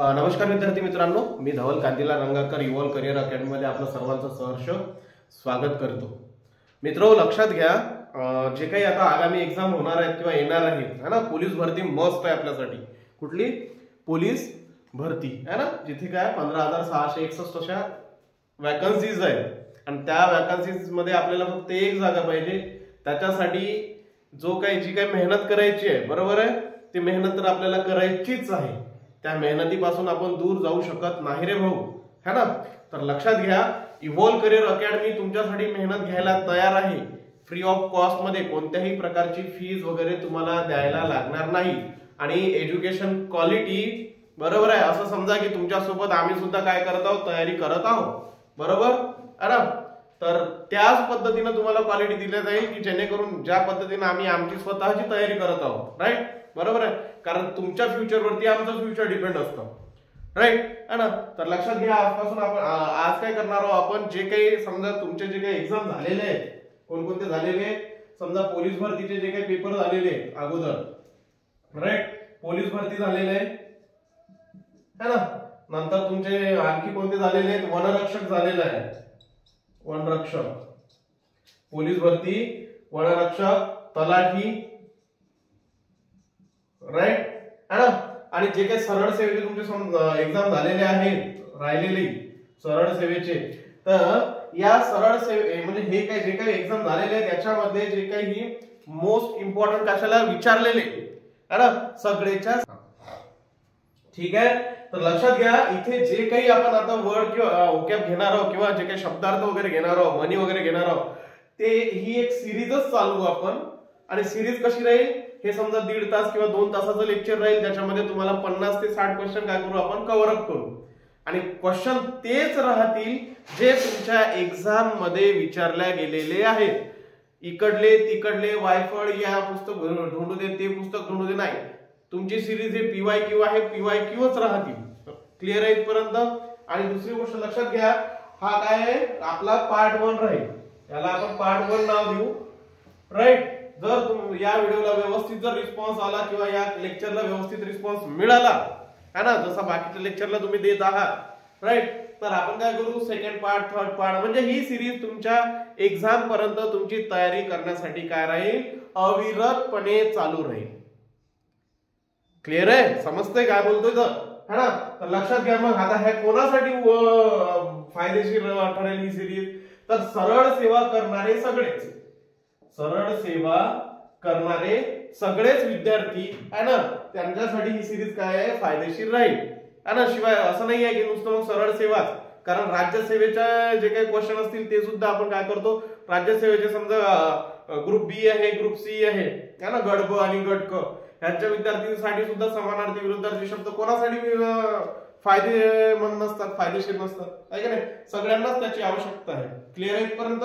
नमस्कार विद्यार्थी मित्रांनो, मी धवल कांतीलाल रंगारकर इव्हॉल्व करिअर अकॅडमीमध्ये आपलं सर्वांचं सहर्ष स्वागत करतो. मित्रो, लक्षात घ्या, जे काही आता आगामी एक्झाम होणार आहेत किंवा येणार आहेत है ना, पोलीस भरती मस्ट आहे आपल्यासाठी. कुठली? पोलीस भरती है ना, जिथे काय 15,661 अशा वॅकन्सीज आहेत आणि त्या वॅकन्सीज मध्ये आपल्याला फक्त एक जागा पाहिजे. त्याच्यासाठी जी काही मेहनत करायची आहे, बरोबर आहे, ती मेहनत तर आपल्याला करायचीच आहे. त्या मेहनतीपासून आपण दूर जाऊ शकत नाही रे भाऊ, है ना. तर लक्षात घ्या, इव्हॉल्व करिअर अकॅडमी तुमच्यासाठी मेहनत घ्यायला तयार आहे. फ्री ऑफ कॉस्ट मध्ये कोणत्याही प्रकारची फीज वगैरे तुम्हाला द्यायला लागणार नाही आणि एज्युकेशन क्वालिटी, बरोबर आहे, असं समजा की तुमच्यासोबत आम्ही सुद्धा काय करत आहोत, तयारी करत आहोत, बरोबर आहे ना. तर त्याच पद्धतीने तुम्हाला क्वालिटी दिली जाईल की जेणेकरून ज्या पद्धतीने आम्ही आमची स्वतःची तयारी करत आहोत, राईट, बरोबर आहे. कारण तुमच्या फ्युचरवरती आमचं फ्युचर डिपेंड असतं, राईट है ना. तर लक्षात घ्या, आजपासून आपण आज काय करणार आहोत, आपण जे काही समजा तुमचे जे काही एक्झाम झालेले आहेत, कोणकोणते झालेले आहेत, समजा पोलीस भरतीचे जे काही पेपर झालेले आहेत अगोदर, राईट, पोलीस भरती झालेले आहे है ना. नंतर तुमचे आणखी कोणते झालेले आहेत, वनरक्षक झालेले आहे, वनरक्षक, पोलीस भरती, वनरक्षक, तलाठी, राईट है ना. आणि जे काही सरळ सेवेचे तुमचे एक्झाम झालेले आहेत, राहिलेले सरळ सेवेचे, तर या सरळ सेवे म्हणजे हे काही जे काही एक्झाम झालेले आहेत त्याच्यामध्ये जे काही मोस्ट इम्पॉर्टंट कशाला विचारलेले है ना, सगळेच्या, ठीक आहे. तर लक्षात घ्या, इथे जे काही आपण आता वर्ड किंवा ओकॅब घेणार आहोत किंवा जे काही शब्दार्थ वगैरे घेणार आहोत, म्हणी वगैरे घेणार आहोत, ते ही एक सिरीजच चालवू आपण. आणि सिरीज कशी राहील, हे समजा 1.5 तास किंवा 2 तासाचं लेक्चर राहील. त्याच्यामध्ये तुम्हाला 50 ते 60 क्वेश्चन काय करू आपण, कव्हर अप करू. आणि क्वेश्चन तेच राहतील जे तुमच्या एक्झाम मध्ये विचारल्या गेलेले आहेत. इकडले तिकडले वायफळ या पुस्तक ढूंढू दे, ते पुस्तक ढूंढू दे, नाही. तुमची सिरीज हे PYQ आहे, PYQच राहतील. क्लिअर आहे इथपर्यंत. आणि दुसरी गोष्ट लक्षात घ्या, हा काय आहे, आपला पार्ट 1 राहील. याला आपण पार्ट 1 नाव देऊ, राईट. जर या व्हिडिओला व्यवस्थित जर रिस्पॉन्स आला किंवा या लेक्चरला व्यवस्थित रिस्पॉन्स मिळाला है ना, जसा बाकीच्या लेक्चरला तुम्ही देत आहात, राईट, तर आपण काय करू, सेकंड पार्ट, थर्ड पार्ट, म्हणजे ही सिरीज तुमच्या एक्झाम पर्यंत तुमची तयारी करण्यासाठी काय राहील, अविरतपणे चालू राहील. क्लिअर आहे, समजतंय काय बोलतोय है ना. तर लक्षात घ्या, मग आता ह्या कोणासाठी फायदेशीर ठरेल ही सिरीज, तर सरळ सेवा करणारे सगळेच, सरळ सेवा करणारे सगळेच विद्यार्थी आहे ना, त्यांच्यासाठी ही सिरीज काय आहे, फायदेशीर राहील है ना. शिवाय असं नाही आहे की नुसतं सरळ सेवाच, कारण राज्यसेवेच्या जे काही क्वेश्चन असतील ते सुद्धा आपण काय करतो, राज्यसेवेचे समजा ग्रुप बी आहे, ग्रुप सी आहे ना, गट ब आणि गट क, ह्यांच्या विद्यार्थ्यांसाठी सुद्धा समानार्थी विरुद्धार्थी शब्द कोणासाठी फायदेमंद नसतात, फायदेशीर नसतात, आहे का नाही, सगळ्यांनाच त्याची आवश्यकता आहे. क्लिअर आहे इथपर्यंत.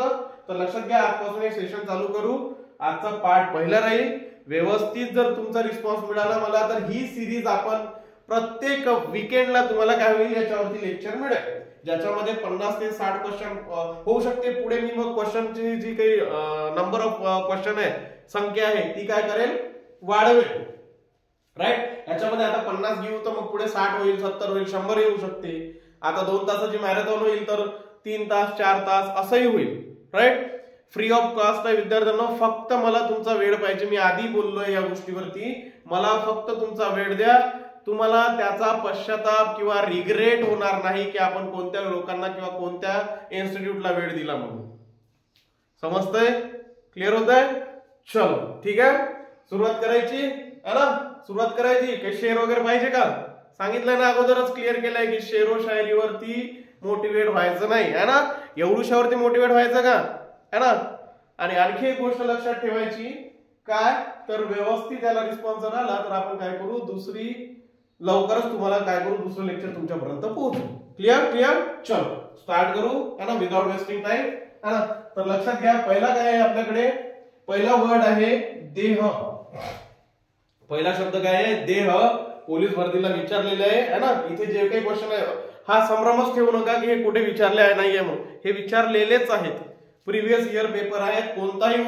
तर लक्षात घ्या, आजपासून एक सेशन चालू करू. आजचा पार्ट पहिला राहील. व्यवस्थित जर तुमचा रिस्पॉन्स मिळाला मला, तर ही सिरीज आपण प्रत्येक वीकेंडला तुम्हाला काय होईल, याच्यावरती लेक्चर मिळेल, ज्याच्यामध्ये 50 ते 60 क्वेश्चन होऊ शकते. पुढे मी मग क्वेश्चनची जी काही नंबर ऑफ क्वेश्चन आहे, संख्या आहे, ती काय करेल, वाढवेल, राईट. याच्यामध्ये आता 50 घेऊ तर मग पुढे 60 होईल, 70 होईल, 100 येऊ शकते. आता 2 तासाची मॅरेथॉन होईल तर 3 तास, 4 तास असंही होईल, राईट. फ्री ऑफ कॉस्ट आहे विद्यार्थ्यांना. फक्त मला तुमचा वेळ पाहिजे. मी आधी बोललोय या गोष्टीवरती, मला फक्त तुमचा वेळ द्या. तुम्हाला त्याचा पश्चाताप किंवा रिग्रेट होणार नाही की आपण कोणत्या लोकांना किंवा कोणत्या इन्स्टिट्यूटला वेळ दिला म्हणून. समजतंय, क्लिअर होत आहे. चलो ठीक आहे, सुरुवात करायची है ना, सुरुवात करायची. काही शेअर वगैरे पाहिजे का, सांगितलंय ना अगोदरच, क्लिअर केलंय की शेरो शायरीवरती मोटिवेट व्हायचं नाही है ना, एवढूशावरती मोटिवेट व्हायचं का, है ना. आणि आणखी एक गोष्ट लक्षात ठेवायची काय, तर व्यवस्थित त्याला रिस्पॉन्स जर आला तर आपण काय करू, दुसरी लवकरच तुम्हाला काय करू, दुसरं लेक्चर तुमच्यापर्यंत पोहोचू. Clear clear. चलो स्टार्ट करू है ना, विदाउट वेस्टिंग टाइम है ना. तर लक्षात घ्या, पहिला काय आहे आपल्याकडे, पहिला वर्ड आहे देह. पहिला शब्द काय आहे, देह. पोलीस भरतीला विचारलेले आहे है ना. इथे जे काही क्वेश्चन आहे, हा संभ्रमच ठेवू नका की हे कुठे विचारले नाहीये म्हणून, हे विचारलेलेच आहेत. प्रिव्हियस इयर पेपर आहेत, कोणताही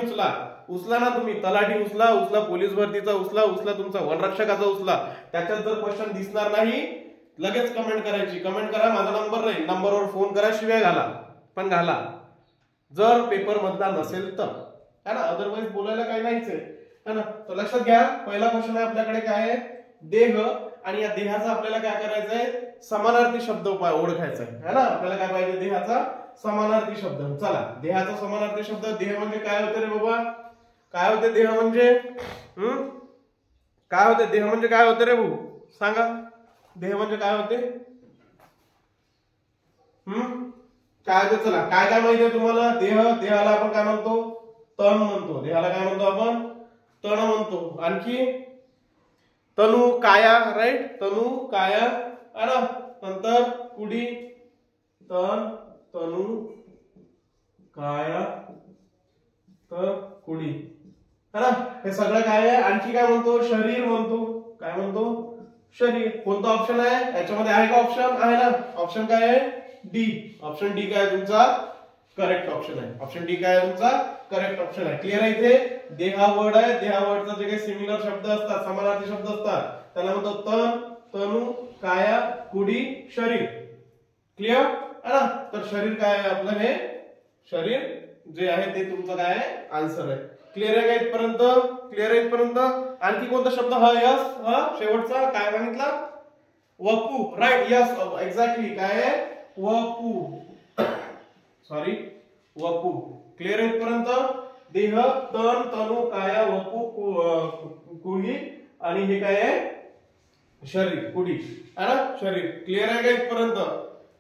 उचला ना तुम्ही, तलाठी उचला पोलीस भरतीचा उचला तुमचा वनरक्षकाचा उचला, त्याच्यात जर क्वेश्चन दिसणार नाही, लगेच कमेंट करायची, कमेंट करा, माझा नंबर राहील, नंबरवर फोन करा, शिव्या घाला पण घाला जर पेपर मधला नसेल तर, है ना, अदरवाइज बोलायला काही नाहीच आहे ना. तर लक्षात घ्या, पहिला क्वेश्चन आहे आपल्याकडे काय आहे, देह, आणि या देहाचा आपल्याला काय करायचं आहे, समानार्थी शब्द ओळखायचा आहे ना. आपल्याला काय पाहिजे, देहाचा समानार्थी शब्द. चला, देहाचा समानार्थी शब्द. देह म्हणजे काय होते रे बाबा, काय होते देह म्हणजे, काय होते देह म्हणजे, काय होते रे भाऊ सांगा, देह म्हणजे काय होते, काय होते, चला काय काय माहिती आहे तुम्हाला. देहाला आपण काय म्हणतो, तण म्हणतो. देहाला काय म्हणतो आपण, तण म्हणतो. आणखी तनु काया, राईट, तनु काया, ना. नंतर कुडी, तण, तनु काया, तर कुडी, है ना. हे सगळं काय आहे. आणखी काय म्हणतो, शरीर म्हणतो. काय म्हणतो, शरीर. कोणता ऑप्शन आहे याच्यामध्ये, आहे का ऑप्शन, आहे ना. ऑप्शन काय आहे, डी. ऑप्शन डी काय तुमचा करेक्ट ऑप्शन आहे. ऑप्शन डी काय तुमचा करेक्ट ऑप्शन आहे. क्लिअर आहे. इथे देहा वर्ड आहे. देहा वर्डचा जे काही सिमिलर शब्द असतात, समानार्थी शब्द असतात, त्याला म्हणतो तन, तनु, काया, कुडी, शरीर. क्लिअर आहे ना. तर शरीर काय आहे आपलं, हे शरीर जे आहे ते तुमचं काय आहे, आन्सर आहे. क्लिअर आहे का इथपर्यंत, क्लिअर आहे इथपर्यंत. आणखी कोणता शब्द, हा यस, हा शेवटचा काय सांगितला, वपू, राईट, यस, एक्झॅक्टली काय आहे, वपू, सॉरी वपू. क्लिअर आहे इथपर्यंत. देह, तन, तनु, काया, वपू, कुडी, आणि हे काय आहे, शरीर, कुडी, है ना, शरीर. क्लिअर आहे का इथपर्यंत,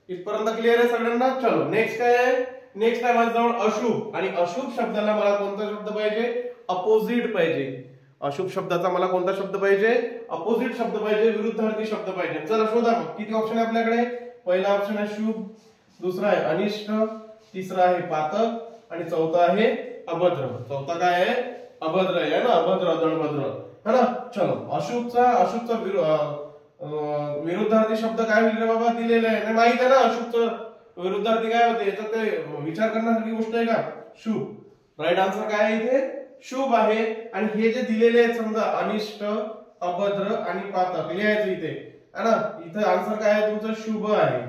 इथपर्यंत क्लिअर आहे सगळ्यांना. चलो नेक्स्ट काय आहे, नेक्स्ट आहे माझ्याजवळ अशुभ. आणि अशुभ शब्दाला मला कोणता शब्द पाहिजे, अपोजिट पाहिजे. अशुभ शब्दाचा मला कोणता शब्द पाहिजे, अपोजिट शब्द पाहिजे, विरुद्धार्थी शब्द पाहिजे. चला शोधा मग. किती ऑप्शन आहे आपल्याकडे, पहिला ऑप्शन आहे शुभ, दुसरा आहे अनिष्ट, तिसरा आहे पातक, आणि चौथा आहे अभद्र. चौथा काय आहे, अभद्र आहे ना, अभद्र, दणभद्र, है ना. चलो, अशुभचा विरुद्धार्थी शब्द काय होईल रे बाबा, दिलेला आहे, माहित आहे ना. अशुभचं विरुद्धार्थी काय होते, याच्यात ते विचार करण्यासारखी गोष्ट आहे का, शुभ. राईट आन्सर काय आहे इथे, शुभ आहे. आणि हे जे दिलेले आहेत समजा, अनिष्ट, अभद्र आणि पातक, लिहायचं इथे, है ना. इथे आन्सर काय आहे तुमचं, शुभ आहे.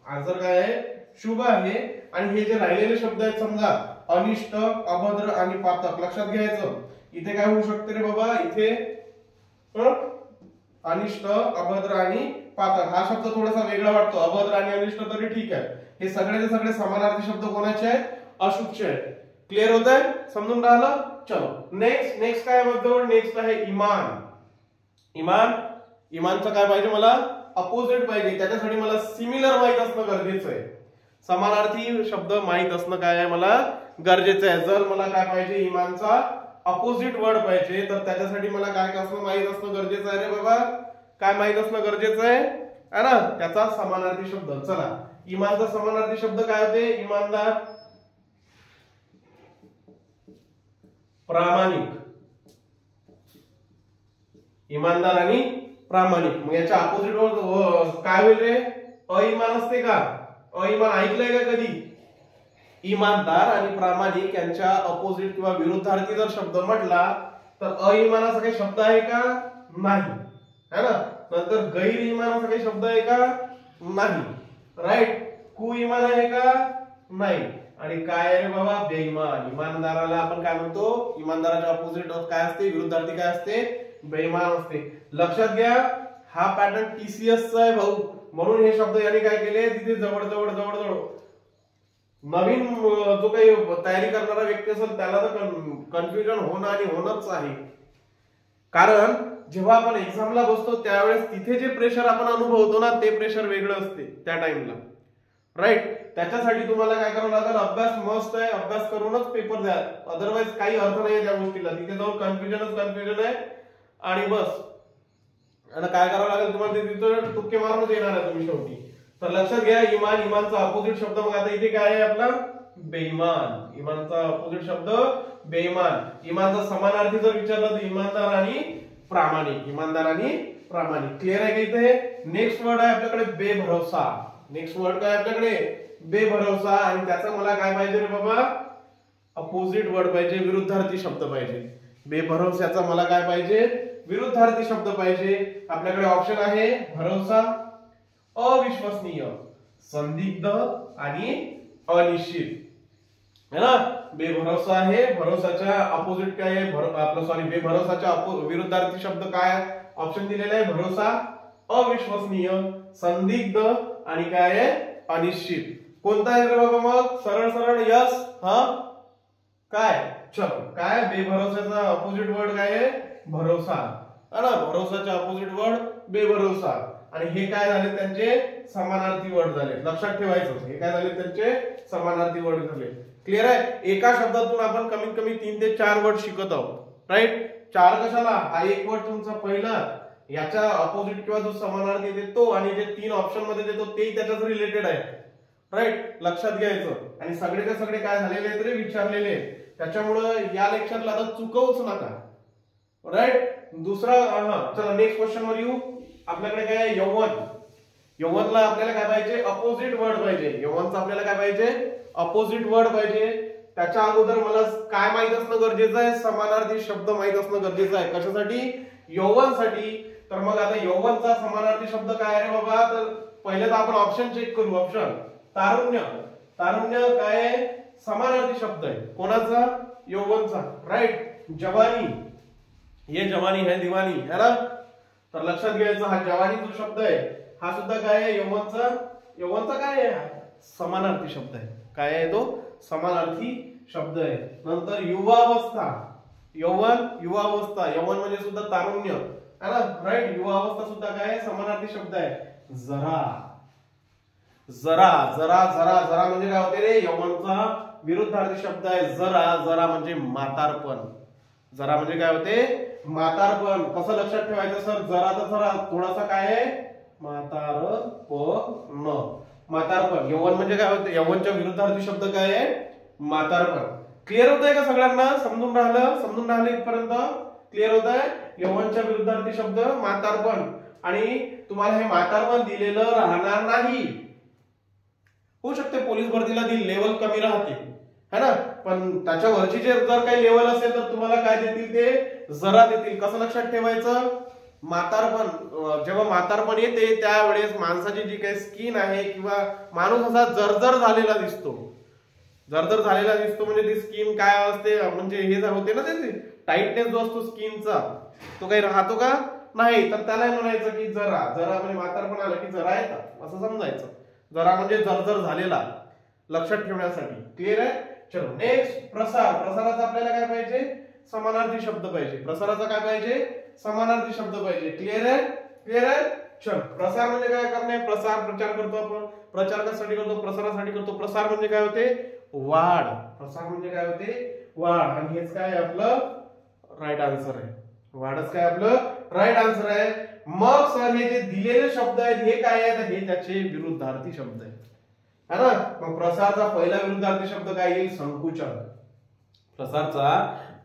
आन्सर काय आहे, शुभ आहे. आणि हे जे राहिलेले शब्द आहेत समजा, अनिष्ट, अभद्र आणि पातक, लक्षात घ्यायचं. इथे काय होऊ शकते रे बाबा, इथे अनिष्ट, अभद्र आणि पातक हा शब्द थोडासा वेगळा वाटतो. अभद्र आणि अनिष्ट तरी ठीक आहे. हे सगळे सगळे समानार्थी शब्द कोणाचे आहेत, अशुभचे आहेत. क्लिअर होत आहे, समजून राहिलं. चलो नेक्स्ट काय आहे, नेक्स्ट आहे इमान. इमानचं काय पाहिजे मला, अपोजिट पाहिजे. त्याच्यासाठी मला सिमिलर माहित असणं गरजेचं आहे. समानार्थी शब्द माहित असणं काय आहे मला गरजेचं आहे. जर मला काय पाहिजे, इमानचा अपोजिट वर्ड पाहिजे, तर त्याच्यासाठी मला काय असणं माहित असणं गरजेचं आहे रे बाबा, काय माहित असणं गरजेचं आहे ना, त्याचा समानार्थी शब्द. चला, इमानचा समानार्थी शब्द काय होते, इमानदार, प्रामाणिक. इमानदार आणि प्रामाणिक. मग याच्या अपोजिट वर्ड काय होईल रे, अइमान असते का, अइमान ऐकलंय का कधी. इमानदार आणि प्रामाणिक यांच्या अपोजिट किंवा विरुद्धार्थी जर शब्द म्हटला तर अइमान असा काही शब्द आहे का, नाही, है ना. नंतर गैर इमान असा काही शब्द आहे का, नाही, राईट. कुइमान आहे का, नाही. आणि काय आहे बाबा, बेईमान. इमानदाराला आपण काय म्हणतो, इमानदाराच्या अपोजिट काय असते, विरुद्धार्थी काय असते, बेईमान असते. लक्षात घ्या, हा पॅटर्न टीसीएसचा आहे भाऊ, म्हणून हे शब्द यांनी काय केले, तिथे जवळ नवीन जो काही तयारी करणारा व्यक्ती असेल त्याला तर कन्फ्युजन होणं आणि होणंच आहे. कारण जेव्हा आपण एक्झामला बसतो त्यावेळेस तिथे जे प्रेशर आपण अनुभवतो ना, ते प्रेशर वेगळं असते त्या टाइमला, राईट. त्याच्यासाठी तुम्हाला काय करावं लागेल, अभ्यास मस्त आहे, अभ्यास करूनच पेपर द्या. अदरवाईज काही अर्थ नाही त्या गोष्टीला. तिथे जाऊन कन्फ्युजन आहे आणि बस. आणि काय करावं लागेल तुम्हाला, ते तिथं तुक्के मारूनच येणार आहे तुम्ही शेवटी. तर लक्षात घ्या, इमानचा अपोजिट शब्द मग आता इथे काय आहे आपला, बेईमान. इमानचा अपोजिट शब्द बेईमान. इमानचा समानार्थी जर विचारला तर इमानदार आणि प्रामाणिक. इमानदार आणि प्रामाणिक. क्लिअर आहे का इथे. नेक्स्ट वर्ड आहे आपल्याकडे बेभरोसा. नेक्स्ट वर्ड काय आपल्याकडे, बेभरोसा. आणि त्याचा मला काय पाहिजे रे बाबा, अपोजिट वर्ड पाहिजे, विरुद्धार्थी शब्द पाहिजे. बेभरोस्याचा मला काय पाहिजे, विरुद्धार्थी शब्द पाहिजे. आपल्याकडे ऑप्शन आहे भरोसा, अविश्वसनीय, संदिग्ध आणि अनिश्चित है ना. बेभरोसा आहे, भरोसाच्या अपोजिट काय आहे, आपलं सॉरी बेभरोसाच्या विरुद्धार्थी शब्द काय ऑप्शन दिलेला आहे, भरोसा, अविश्वसनीय, संदिग्ध आणि काय आहे अनिश्चित. कोणता आहे रे बाबा मग, सरळ सरळ यस. हा काय, चलो काय, बेभरोसाचा अपोजिट वर्ड काय आहे, भरोसा है ना. भरोसाच्या अपोजिट वर्ड बेभरोसा, आणि हे काय झाले त्यांचे समानार्थी वर्ड झाले. लक्षात ठेवायचं, हे काय झाले त्यांचे समानार्थी वर्ड झाले. क्लिअर आहे. एका शब्दातून आपण कमीत कमी 3 ते 4 वर्ड शिकत आहोत, राईट. 4 कशाला, हा एक वर्ड तुमचा पहिला, याच्या अपोजिट किंवा जो समानार्थी देतो आणि जे 3 ऑप्शन मध्ये देतो ते त्याच्याच रिलेटेड आहे, राईट. लक्षात घ्यायचं. आणि सगळेचे सगळे काय झालेले आहेत रे, विचारलेले. त्याच्यामुळे या लेक्चरला आता चुकवूच नका, राईट. दुसरा चला नेक्स्ट क्वेश्चन वर येऊ. आपल्याकडे काय आहे, यौवन. यौवनला आपल्याला काय पाहिजे, अपोजिट वर्ड पाहिजे. यौवनचा आपल्याला काय पाहिजे, अपोजिट वर्ड पाहिजे. त्याच्या अगोदर मला काय माहित असणं गरजेचं आहे, समानार्थी शब्द माहित असणं गरजेचं आहे. कशासाठी, यौवनसाठी. तर मग आता यौवनचा समानार्थी शब्द काय आहे रे बाबा, तर पहिले तर आपण ऑप्शन चेक करू. ऑप्शन तारुण्य. तारुण्य काय आहे, समानार्थी शब्द आहे. कोणाचा, यौवनचा, राईट. जवानी, ये जवानी है दीवानी है ना. तर लक्षात घ्यायचं, हा जवानी जो शब्द आहे हा सुद्धा काय आहे, यौवनचा. यौवनचा काय आहे, समानार्थी शब्द आहे. काय आहे तो, समानार्थी शब्द आहे. नंतर युवावस्था. यौवन, युवावस्था. यौवन म्हणजे सुद्धा तारुण्य है ना, राईट. युवावस्था सुद्धा काय आहे, समानार्थी शब्द आहे. जरा. जरा जरा जरा जरा म्हणजे काय होते रे, यौवनचा विरुद्धार्थी शब्द आहे जरा. जरा म्हणजे म्हातारपण. जरा म्हणजे काय होते, म्हातारपण. कसं लक्षात ठेवायचं सर, जरा तर जरा थोडासा काय आहे, म्हातारपण. म्हातारपण. यौवन म्हणजे काय होते, यौवनच्या विरुद्धार्थी शब्द काय आहे, म्हातारपण. क्लिअर होत आहे का सगळ्यांना, समजून राहिलं इथपर्यंत, क्लिअर होत आहे. यौवनच्या विरुद्धार्थी शब्द म्हातारपण. आणि तुम्हाला हे म्हातारपण दिलेलं राहणार नाही. होऊ शकते पोलीस भरतीला ती लेवल कमी राहते है ना, पण त्याच्यावरची जर काही लेवल असेल तर तुम्हाला काय देतील, ते जरा देतील. कसं लक्षात ठेवायचं, म्हातारपण. जेव्हा म्हातारपण येते त्यावेळेस माणसाची जी काही स्किन आहे किंवा माणूस असा जर्जर झालेला दिसतो. जर्जर झालेला दिसतो म्हणजे ती स्किन काय असते, म्हणजे हे होते ना, त्याची टाईटनेस जो असतो स्किनचा तो काही राहतो का नाही. तर त्याला म्हणायचं की जरा. जरा म्हणजे म्हातारपण आलं की जरा येतात असं समजायचं. जरा म्हणजे जर्जर झालेला, लक्षात ठेवण्यासाठी. क्लिअर आहे. चलो नेक्स्ट, प्रसार. प्रसाराचा आपल्याला काय पाहिजे, समानार्थी शब्द पाहिजे. प्रसाराचा काय पाहिजे, समानार्थी शब्द पाहिजे. क्लिअर आहे. क्लिअर आहे. चल, प्रसार म्हणजे काय करणे, प्रसार, प्रचार करतो आपण. प्रचार कशासाठी करतो, प्रसारासाठी करतो. प्रसार म्हणजे काय होते, वाढ. प्रसार म्हणजे काय होते, वाढ. आणि हेच काय आपलं राईट आन्सर आहे. वाढच काय आपलं राईट आन्सर आहे. मग सर हे जे दिलेले शब्द आहेत हे काय आहेत, हे त्याचे विरुद्धार्थी शब्द आहेत है ना. मग प्रसारचा पहिला विरुद्धार्थी शब्द काय येईल, संकुचन. प्रसारचा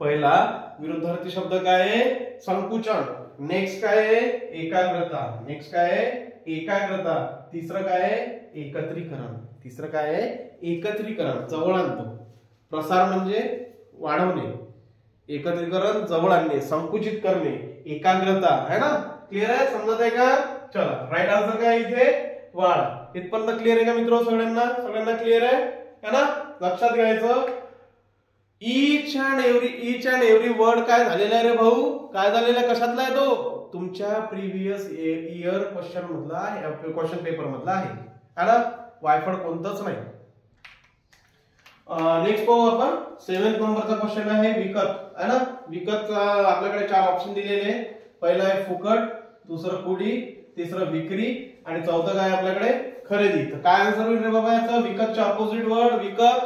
पहिला विरुद्धार्थी शब्द काय आहे, संकुचन. नेक्स्ट काय आहे, एकाग्रता. नेक्स्ट काय आहे, एकाग्रता. तिसरं काय आहे, एकत्रीकरण. तिसरं काय आहे, एकत्रीकरण, जवळ आणतो. प्रसार म्हणजे वाढवणे, एकत्रीकरण जवळ आणणे, संकुचित करणे, एकाग्रता है ना. क्लिअर आहे, समजत आहे का. चला राईट आन्सर काय इथे, वाढ. इथपर्यंत क्लिअर आहे का मित्र, सगळ्यांना क्लिअर आहे ना. लक्षात घ्यायचं, ईच अँड एव्हरी वर्ड काय झालेला आहे रे भाऊ, काय झालेला आहे, कशातला आहे तो, तुमच्या प्रिव्हियस इयर क्वेश्चन मधला, क्वेश्चन पेपर मधला आहे ना. वायफळ कोणतंच नाही. नेक्स्ट पाहू आपण 7th नंबरचा क्वेश्चन आहे विकत है ना. विकत आपल्याकडे 4 ऑप्शन दिलेले आहे. पहिला आहे फुकट, दुसरं कुडी, तिसरं विक्री आणि चौथं काय आपल्याकडे खरेदी. तर काय आन्सर होईल रे बाबा याचं, विकतच्या अपोजिट वर्ड विकत,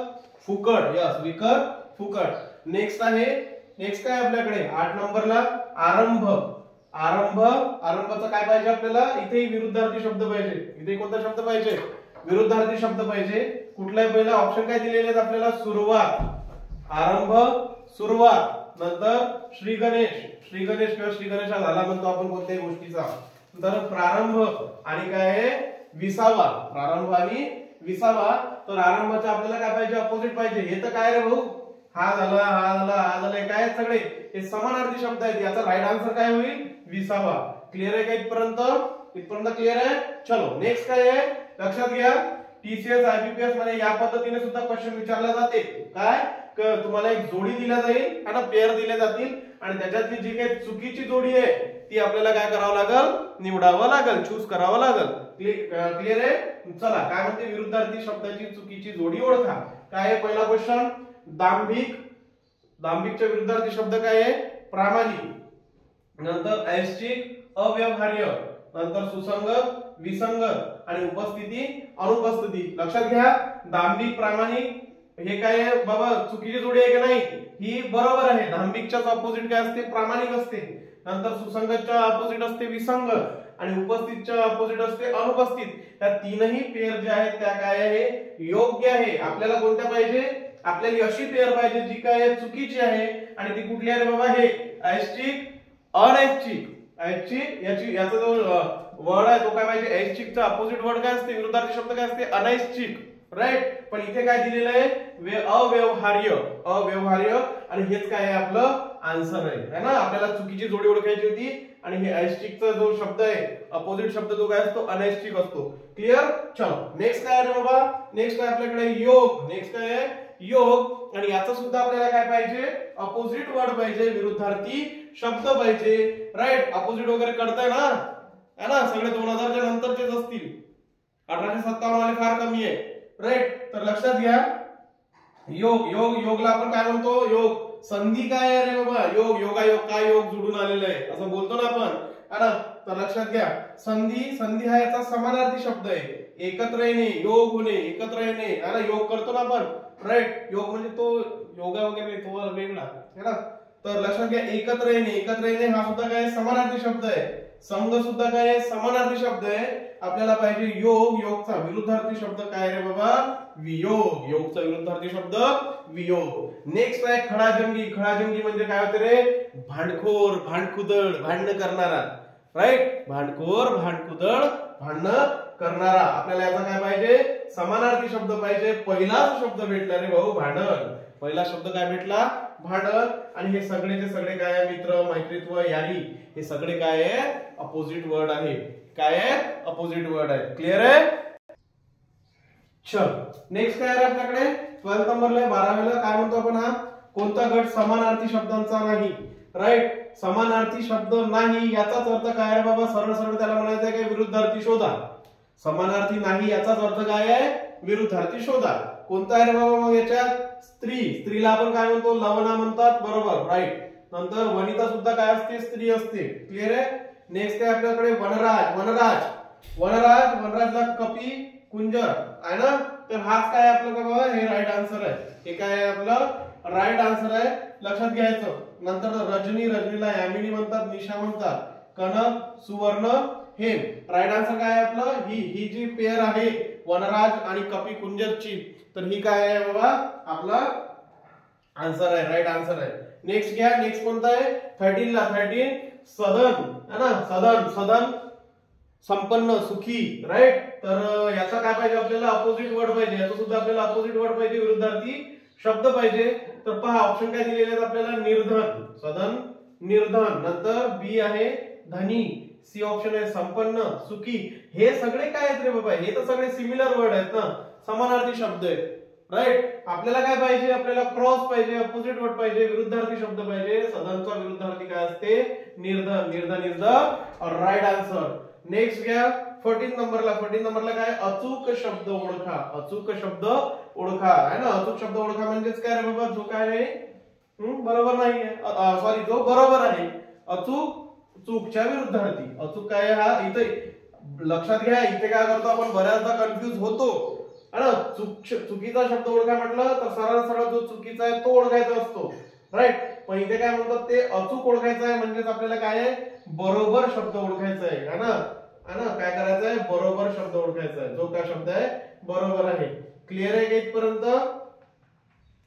फुकट. यस, विकत, फुकट. नेक्स्ट आहे, नेक्स्ट काय आपल्याकडे 8 नंबरला आरंभ. आरंभाचा काय पाहिजे आपल्याला, इथे विरुद्धार्थी शब्द पाहिजे. इथे कोणता शब्द पाहिजे, विरुद्धार्थी शब्द पाहिजे. कुठलाही पहिला ऑप्शन काय दिलेले आहेत आपल्याला, सुरुवात. आरंभ, सुरुवात. नंतर श्री गणेश किंवा श्री गणेशा झाला म्हणतो आपण कोणत्याही गोष्टीचा. नंतर प्रारंभ आणि काय आहे, विसावा. प्रारंभ आणि विसावा. तर आरंभाचा आपल्याला काय पाहिजे, अपोजिट पाहिजे. हे तर काय रे भाऊ, हा झाला काय सगळे हे समानार्थी शब्द आहेत. याचा राईट आन्सर काय होईल, विसावा. क्लिअर आहे का इथपर्यंत, इथपर्यंत क्लिअर आहे. चलो नेक्स्ट काय आहे लक्षात घ्या. टीसीएस आयबीपीएस मध्ये या पद्धतीने सुद्धा क्वेश्चन विचारला जाते. काय तुम्हाला एक जोडी दिला जाईल है ना, पेअर दिले जातील आणि त्याच्यातली जी काही चुकीची जोडी आहे ती आपल्याला काय करावं लागेल, निवडावं लागेल, चूज करावं लागेल. क्लिअर आहे. चला काय म्हणते, विरुद्धार्थी शब्दाची चुकीची जोडी ओळखा. काय आहे पहिला क्वेश्चन, दांभिक. दांभिकच्या विरुद्धार्थी शब्द काय आहे, प्रामाणिक. नंतर ऐच्छिक, अव्यवहार्य. नंतर सुसंगत, विसंगत आणि उपस्थिती, अनुपस्थिती. लक्षात घ्या, दांभिक, प्रामाणिक हे काय आहे बाबा, चुकीची जोडी आहे की नाही, ही बरोबर आहे. दांभिकच्या ऑपोजिट काय असते, प्रामाणिक असते. नंतर सुसंगतच्या ऑपोजिट असते विसंगत आणि उपस्थितच्या ऑपोजिट असते अनुपस्थित. त्या तीनही पेअर जे आहेत त्या काय आहे, योग्य आहे. आपल्याला कोणत्या पाहिजे, आपल्याला अशी पेअर पाहिजे जी काय चुकीची आहे. आणि ती कुठली आहे बाबा, हे ऐच्छिक, अनैच्छिक. ऐच्छिक याचा जो वर्ड आहे तो काय पाहिजे, ऐच्छिकचा अपोजिट वर्ड काय असते, विरुद्धार्थी शब्द काय असते, अनैच्छिक. राईट. पण इथे काय दिलेलं आहे, अव्यवहार्य. अव्यवहार्य आणि हेच काय आहे आपलं आन्सर आहे ना. आपल्याला चुकीची जोडी ओळखायची होती आणि हे ऐच्छिकचा जो शब्द आहे अपोजिट शब्द जो काय असतो, अनैच्छिक असतो. क्लिअर. चलो नेक्स्ट काय आहे बाबा, नेक्स्ट आहे आपल्याकडे योग. नेक्स्ट काय आहे, योग. आणि याचं सुद्धा आपल्याला काय पाहिजे, अपोजिट वर्ड पाहिजे, विरुद्धार्थी शब्द पाहिजे. राईट. अपोजिट वगैरे कळतंय ना, है ना, सगळे 2000च्या नंतरचेच असतील. 1857 वाले फार कमी आहे. राईट. तर लक्षात घ्या, योग. योगला आपण काय म्हणतो, योग. संधी काय आहे रे बाबा, योग, योगायोग. काय योग जुडून आलेलं आहे असं बोलतो ना आपण, है ना. तर लक्षात घ्या, संधी हा याचा समानार्थी शब्द आहे. एकत्र येणे, योग होणे, एकत्र येणे, है ना, योग करतो ना आपण. राईट. योग म्हणजे तो योगा वगैरे तो वेगळा है ना. तर लक्षात घ्या, एकत्र येणे हा सुद्धा काय समानार्थी शब्द आहे. संघ सुद्धा काय समानार्थी शब्द आहे. आपल्याला पाहिजे योगचा विरुद्धार्थी शब्द काय रे बाबा, वियोग. योगचा विरुद्धार्थी शब्द वियोग. नेक्स्ट आहे खडाजंगी. खडाजंगी म्हणजे काय होते रे, भांडखोर, भांडकुदळ, भांडण करणारा. राईट. भांडखोर, भांडकुदळ, भांडण करणारा. आपल्याला याचा काय पाहिजे, समानार्थी शब्द पाहिजे. पहिलाच शब्द भेटला रे भाऊ, भांडण. पहिला शब्द काय भेटला, भांडण. आणि हे सगळेचे सगळे काय आहे, मित्र, मैत्रीत्व, यारी, हे सगळे काय आहे, अपोजिट वर्ड आहे. काय आहे, अपोजिट वर्ड आहे. क्लिअर आहे. चल नेक्स्ट काय आहे आपल्याकडे, 12 नंबरला 12वेला काय म्हणतो आपण, हा कोणता गट समानार्थी शब्दांचा नाही. राईट. समानार्थी शब्द नाही याचाच अर्थ काय आहे बाबा, सरळ सरळ त्याला म्हणायचं आहे की विरुद्धार्थी शोधा. समानार्थी नाही याचाच अर्थ काय आहे, विरुद्धार्थी शोधा. कोणता आहे रे बाबा मग याच्यात, स्त्रीला आपण काय म्हणतो, लवणा म्हणतात. बरोबर. राईट. नंतर वनिता सुद्धा काय असते, स्त्री असते. क्लिअर आहे. नेक्स्ट आहे आपल्याकडे वनराजला कपी, कुंजर आहे ना. तर हाच काय आपलं का बाबा, हे राईट आन्सर आहे. हे काय आहे आपलं राईट आन्सर आहे, लक्षात घ्यायचं. नंतर रजनीला यामिनी म्हणतात, निशा म्हणतात. कनक, सुवर्ण, हेम. राईट आन्सर काय आहे आपलं, ही जी पेअर आहे वनराज आणि कपी कुंजरची, तर ही काय आहे बाबा आपला आन्सर आहे, राईट आन्सर आहे. नेक्स्ट घ्या. नेक्स्ट कोणता आहे, 13 सदन है ना. सदन संपन्न, सुखी. राईट. तर याचा काय पाहिजे आपल्याला, अपोजिट वर्ड पाहिजे. याचा सुद्धा आपल्याला अपोजिट वर्ड पाहिजे, विरुद्धार्थी शब्द पाहिजे. तर पहा ऑप्शन काय दिलेले आहेत आपल्याला, निर्धन, सदन, निर्धन. नंतर बी आहे धनी, सी ऑप्शन आहे संपन्न, सुखी. हे सगळे काय आहेत रे बाबा, हे तर सगळे सिमिलर वर्ड आहेत ना, समानार्थी शब्द आहेत. राईट. आपल्याला काय पाहिजे, आपल्याला क्रॉस पाहिजे, अपोजिट वर्ड पाहिजे, विरुद्धार्थी शब्द पाहिजे. सदनचा विरुद्धार्थी काय असते, निर्धन. निर्धन is the right answer. Next घ्या 14 नंबरला काय, अचूक शब्द ओळखा. अचूक शब्द ओळखा आहे ना. अचूक शब्द ओळखा म्हणजेच काय रे बाबा, जो काय आहे बरोबर नाहीये, सॉरी जो बरोबर आहे. अचूक चूकच्या विरुद्धार्थी. अचूक काय हा, इथे लक्षात घ्या, इथे काय करतो आपण, बऱ्याचदा कन्फ्युज होतो है ना. चुकीचा शब्द ओळखा म्हटलं तर सरळ सरळ जो चुकीचा आहे तो ओळखायचा असतो. राईट. पण इथे काय म्हणतात, ते अचूक ओळखायचं आहे म्हणजेच आपल्याला काय आहे, बरोबर शब्द ओळखायचा आहे है ना. काय करायचं आहे, बरोबर शब्द ओळखायचा आहे, जो काय शब्द आहे बरोबर आहे. क्लिअर आहे का इथपर्यंत,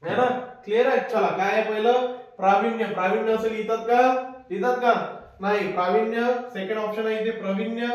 है ना. क्लिअर आहे. चला काय आहे पहिलं, प्रावीण्य असं लिहितात का नाही. प्रावीण्य सेकंड ऑप्शन आहे इथे, प्रवीण्य.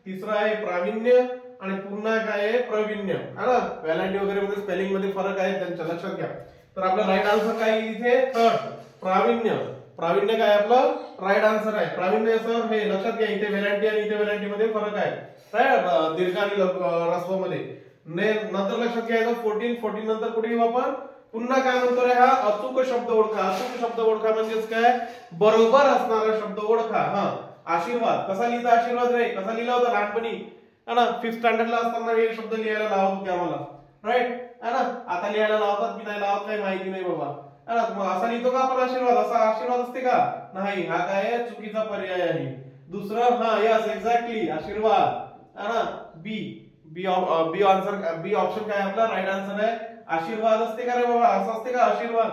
तिसरा आहे प्रावीण्य आणि पुन्हा काय आहे, प्रवीण्य है ना. व्हॅलिडी वगैरे मध्ये स्पेलिंग मध्ये फरक आहे त्यांच्या, लक्षात घ्या. तर आपला राईट आन्सर काय इथे, थर्ड प्रावीण्य. प्रावीण्य काय आपलं राईट आन्सर आहे. प्रावीण्य सर हे लक्षात घ्या, इथे व्हेरायटी आणि इथे व्हेरायटी मध्ये फरक आहे काय, दीर्घ आणि ऱ्हस्व मध्ये. नंतर लक्षात घ्यायचं 14 नंतर कुठे येऊ आपण, पुन्हा काय म्हणतो रे, हा अचूक शब्द ओळखा. अचूक शब्द ओळखा म्हणजेच काय, बरोबर असणारा शब्द ओळखा. हा आशीर्वाद कसा लिहिता, आशीर्वाद रे कसा लिहिला होता लहानपणी है ना, 5th स्टँडर्डला असताना हे शब्द लिहायला लावत होते आम्हाला, राईट है ना. आता लिहायला लावतात की नाही लावत काही माहिती नाही बाबा, है ना. मग असा लिहितो का आपण आशीर्वाद, असा आशीर्वाद असते का, नाही. हा काय चुकीचा पर्याय आहे. दुसरं हा यस एक्झॅक्टली आशीर्वाद है ना, बी आन्सर, बी ऑप्शन काय आपला राईट आन्सर आहे. आशीर्वाद असते का रे बाबा, असं असते का आशीर्वाद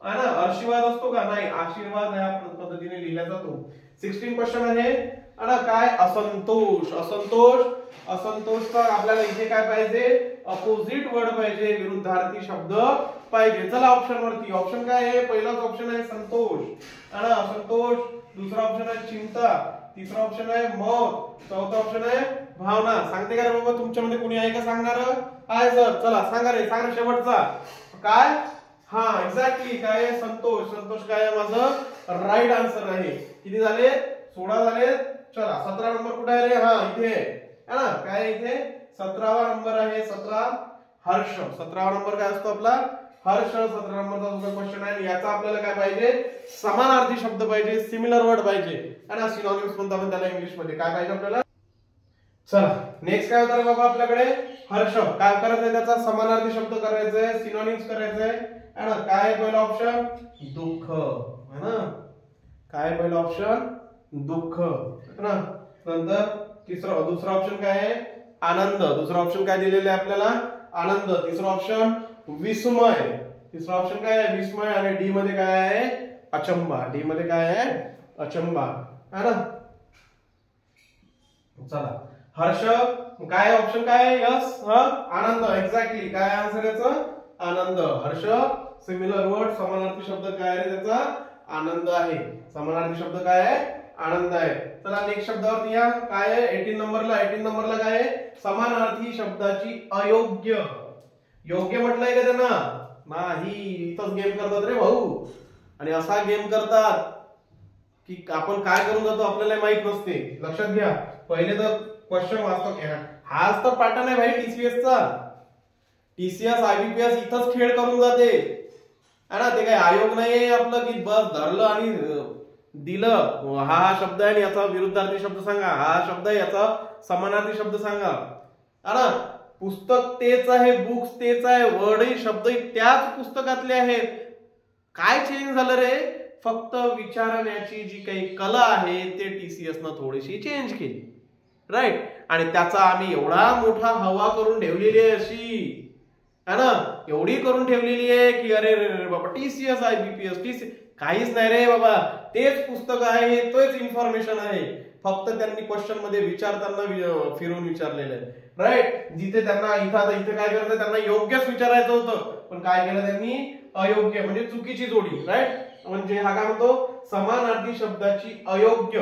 है ना, आशीर्वाद असतो का, नाही. आशीर्वाद ह्या पद्धतीने लिहिला जातो. 16 क्वेश्चन आहे ना, काय असंतोष. असंतोषचा आपल्याला इथे काय पाहिजे, अपोजिट वर्ड पाहिजे, विरुद्धार्थी शब्द पाहिजे. चला ऑप्शन वरती, ऑप्शन काय आहे, पहिलाच ऑप्शन आहे संतोष है ना, संतोष. दुसरा ऑप्शन आहे चिंता, तिसरा ऑप्शन आहे मौत, चौथा ऑप्शन आहे भावना. सांगते का रे बाबा, तुमच्यामध्ये कोणी आहे का सांगणार, आहे सर, चला सांगा रे, सांगा शेवटचा काय. हा एक्झॅक्टली काय संतोष. संतोष काय माझं राईट आन्सर आहे. किती झाले, 16 झाले. चला 17 नंबर कुठे आहे रे, हा इथे है ना, काय इथे 17वा नंबर आहे, 17 हर्ष. 17वा नंबर काय असतो आपला हर्ष. 17 नंबरचा जो क्वेश्चन आहे याचा आपल्याला काय पाहिजे, समानार्थी शब्द पाहिजे, सिमिलर वर्ड पाहिजे है ना, सिनोनिम्स म्हणतो आपण त्याला इंग्लिश मध्ये. काय पाहिजे आपल्याला, चला नेक्स्ट काय होतं बाबा आपल्याकडे, हर्ष. काय करायचंय, त्याचा समानार्थी शब्द करायचंय, सिनोनिम्स करायचंय है ना. काय पहिला ऑप्शन दुःख है ना, काय पहिला ऑप्शन दुःख है ना. नंतर दुसरा ऑप्शन काय आहे आनंद. दुसरा ऑप्शन काय दिलेलं आहे आपल्याला आनंद. तिसरा ऑप्शन विस्मय. तिसरा ऑप्शन काय आहे विस्मय. आणि डी मध्ये काय आहे अचंबा. डी मध्ये काय आहे अचंबा है ना. चला हर्ष काय ऑप्शन काय आहे, यस आनंद एक्झॅक्टली. काय आन्सर याचा आनंद. हर्ष सिमिलर वर्ड, समानार्थी शब्द काय आहे त्याचा आनंद आहे. समानार्थी शब्द काय आहे आनंद आहे. चला नेक्स्ट शब्दावरती या, काय आहे 18 नंबरला काय आहे समानार्थी शब्दाची अयोग्य. योग्य म्हटलंय का त्यांना, नाही. इथंच गेम करतात रे भाऊ, आणि असा गेम करतात की आपण काय करून जातो आपल्याला माहित नसते. लक्षात घ्या, पहिले तर क्वेश्चन वाचतो. हाच तर पॅटर्न आहे भाई टीसीएसचा. टीसीएस आयबीपीएस इथंच खेळ करून जाते है ना. ते काय आयोग नाहीये आपलं की बस धरलं आणि दिलं, हा शब्द आहे याचा विरुद्धार्थी शब्द सांगा, हा शब्द आहे याचा समानार्थी शब्द सांगा है ना. पुस्तक तेच आहे, बुक्स तेच आहे, वर्डही शब्दही त्याच पुस्तकातले आहेत. काय चेंज झालं रे, फक्त विचारण्याची जी काही कला आहे ते टीसीएस न थोडीशी चेंज केली, राईट. आणि त्याचा आम्ही एवढा मोठा हवा करून ठेवलेली आहे अशी है ना, एवढी करून ठेवलेली आहे की अरे बाबा टीसीएस आयबीपीएस टीसीएस काहीच नाही रे बाबा. तेच पुस्तक आहे, तोच इन्फॉर्मेशन आहे, फक्त त्यांनी क्वेश्चन मध्ये विचारताना फिरून विचारलेलं आहे, राईट. जिथे त्यांना इथे काय करायचं, त्यांना योग्यच विचारायचं होतं, पण काय केलं त्यांनी अयोग्य म्हणजे चुकीची जोडी, राईट. म्हणजे हा काय म्हणतो समानार्थी शब्दाची अयोग्य.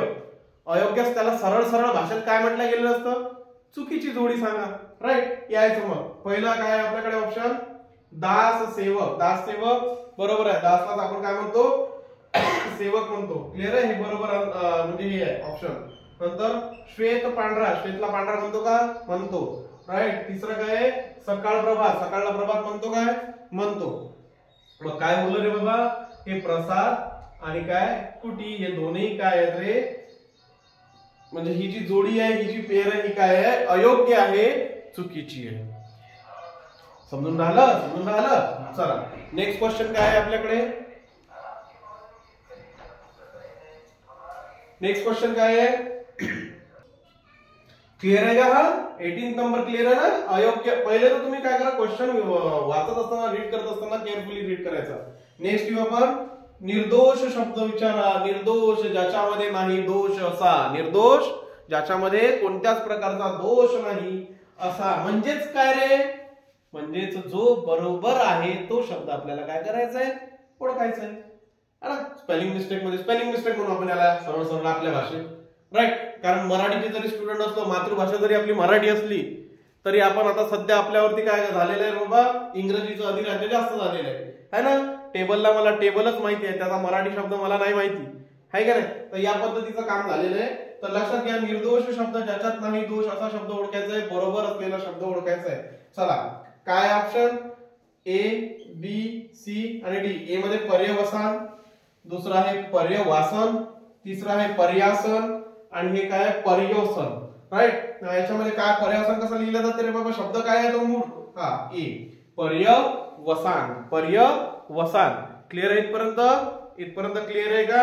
अयोग्यच त्याला सरळ भाषेत काय म्हटलं गेलेलं असतं, चुकीची जोडी सांगा, राईट. यायचं मग पहिला काय आपल्याकडे ऑप्शन दास सेवक. दास सेवक बरोबर आहे, दासलाच आपण काय म्हणतो सेवक म्हणतो. क्लिअर आहे, हे बरोबर म्हणजे हे आहे ऑप्शन. नंतर श्वेत पांढरा, श्वेतला पांढरा म्हणतो का, म्हणतो, राईट. तिसरं काय आहे सकाळ प्रभात, सकाळला प्रभात म्हणतो काय, म्हणतो. मग काय बोललो रे बाबा, हे प्रसाद आणि काय कुटी हे दोन्ही काय आहेत रे, म्हणजे ही जी जोडी आहे, ही जी पेर आहे, ही काय आहे अयोग्य आहे, चुकीची आहे. समजून राहिलं. चला नेक्स्ट क्वेश्चन काय आहे आपल्याकडे, नेक्स्ट क्वेश्चन काय आहे, क्लिअर आहे का हा 18 नंबर क्लिअर आहे ना. अयोग्य पहिले तर तुम्ही काय करा, क्वेश्चन वाचत असताना रीड करत असताना केअरफुली रीड करायचा. नेक्स्ट येऊ आपण निर्दोष शब्द विचारा. निर्दोष ज्याच्यामध्ये नाही दोष असा, निर्दोष ज्याच्यामध्ये कोणत्याच प्रकारचा दोष नाही असा. म्हणजेच काय रे, म्हणजेच जो बरोबर आहे तो शब्द आपल्याला काय करायचा आहे, ओळखायचा आहे. स्पेलिंग मिस्टेक मध्ये स्पेलिंग मिस्टेक म्हणून आपण याला सरळ आपल्या भाषेत, राईट. कारण मराठीचे जरी स्टुडंट असलो, मातृभाषा जरी आपली मराठी असली तरी आपण आता सध्या आपल्यावरती काय झालेलं आहे बाबा, इंग्रजीचं अधिराज्य जास्त झालेलं आहे ना. टेबलला मला टेबलच माहिती आहे, त्याचा मराठी शब्द मला नाही माहिती आहे का नाही. तर या पद्धतीचं काम झालेलं आहे. तर लक्षात घ्या, निर्दोष शब्द ज्याच्यात नाही दोष असा शब्द ओळखायचा आहे, बरोबर असलेला शब्द ओळखायचा आहे. चला काय ऑप्शन ए बी सी आणि डी. ए मध्ये पर्यवसान, दुसरा आहे पर्यवासन, तिसरा आहे पर्यासन आणि हे काय पर्यवसन. राईट. याच्यामध्ये काय पर्यवसन कसं लिहिलं जातं रे बाबा, शब्द काय आहे तो मूळ. हा ए पर्यवसान, पर्यवसान. क्लिअर आहे इथपर्यंत? इथपर्यंत क्लिअर आहे का?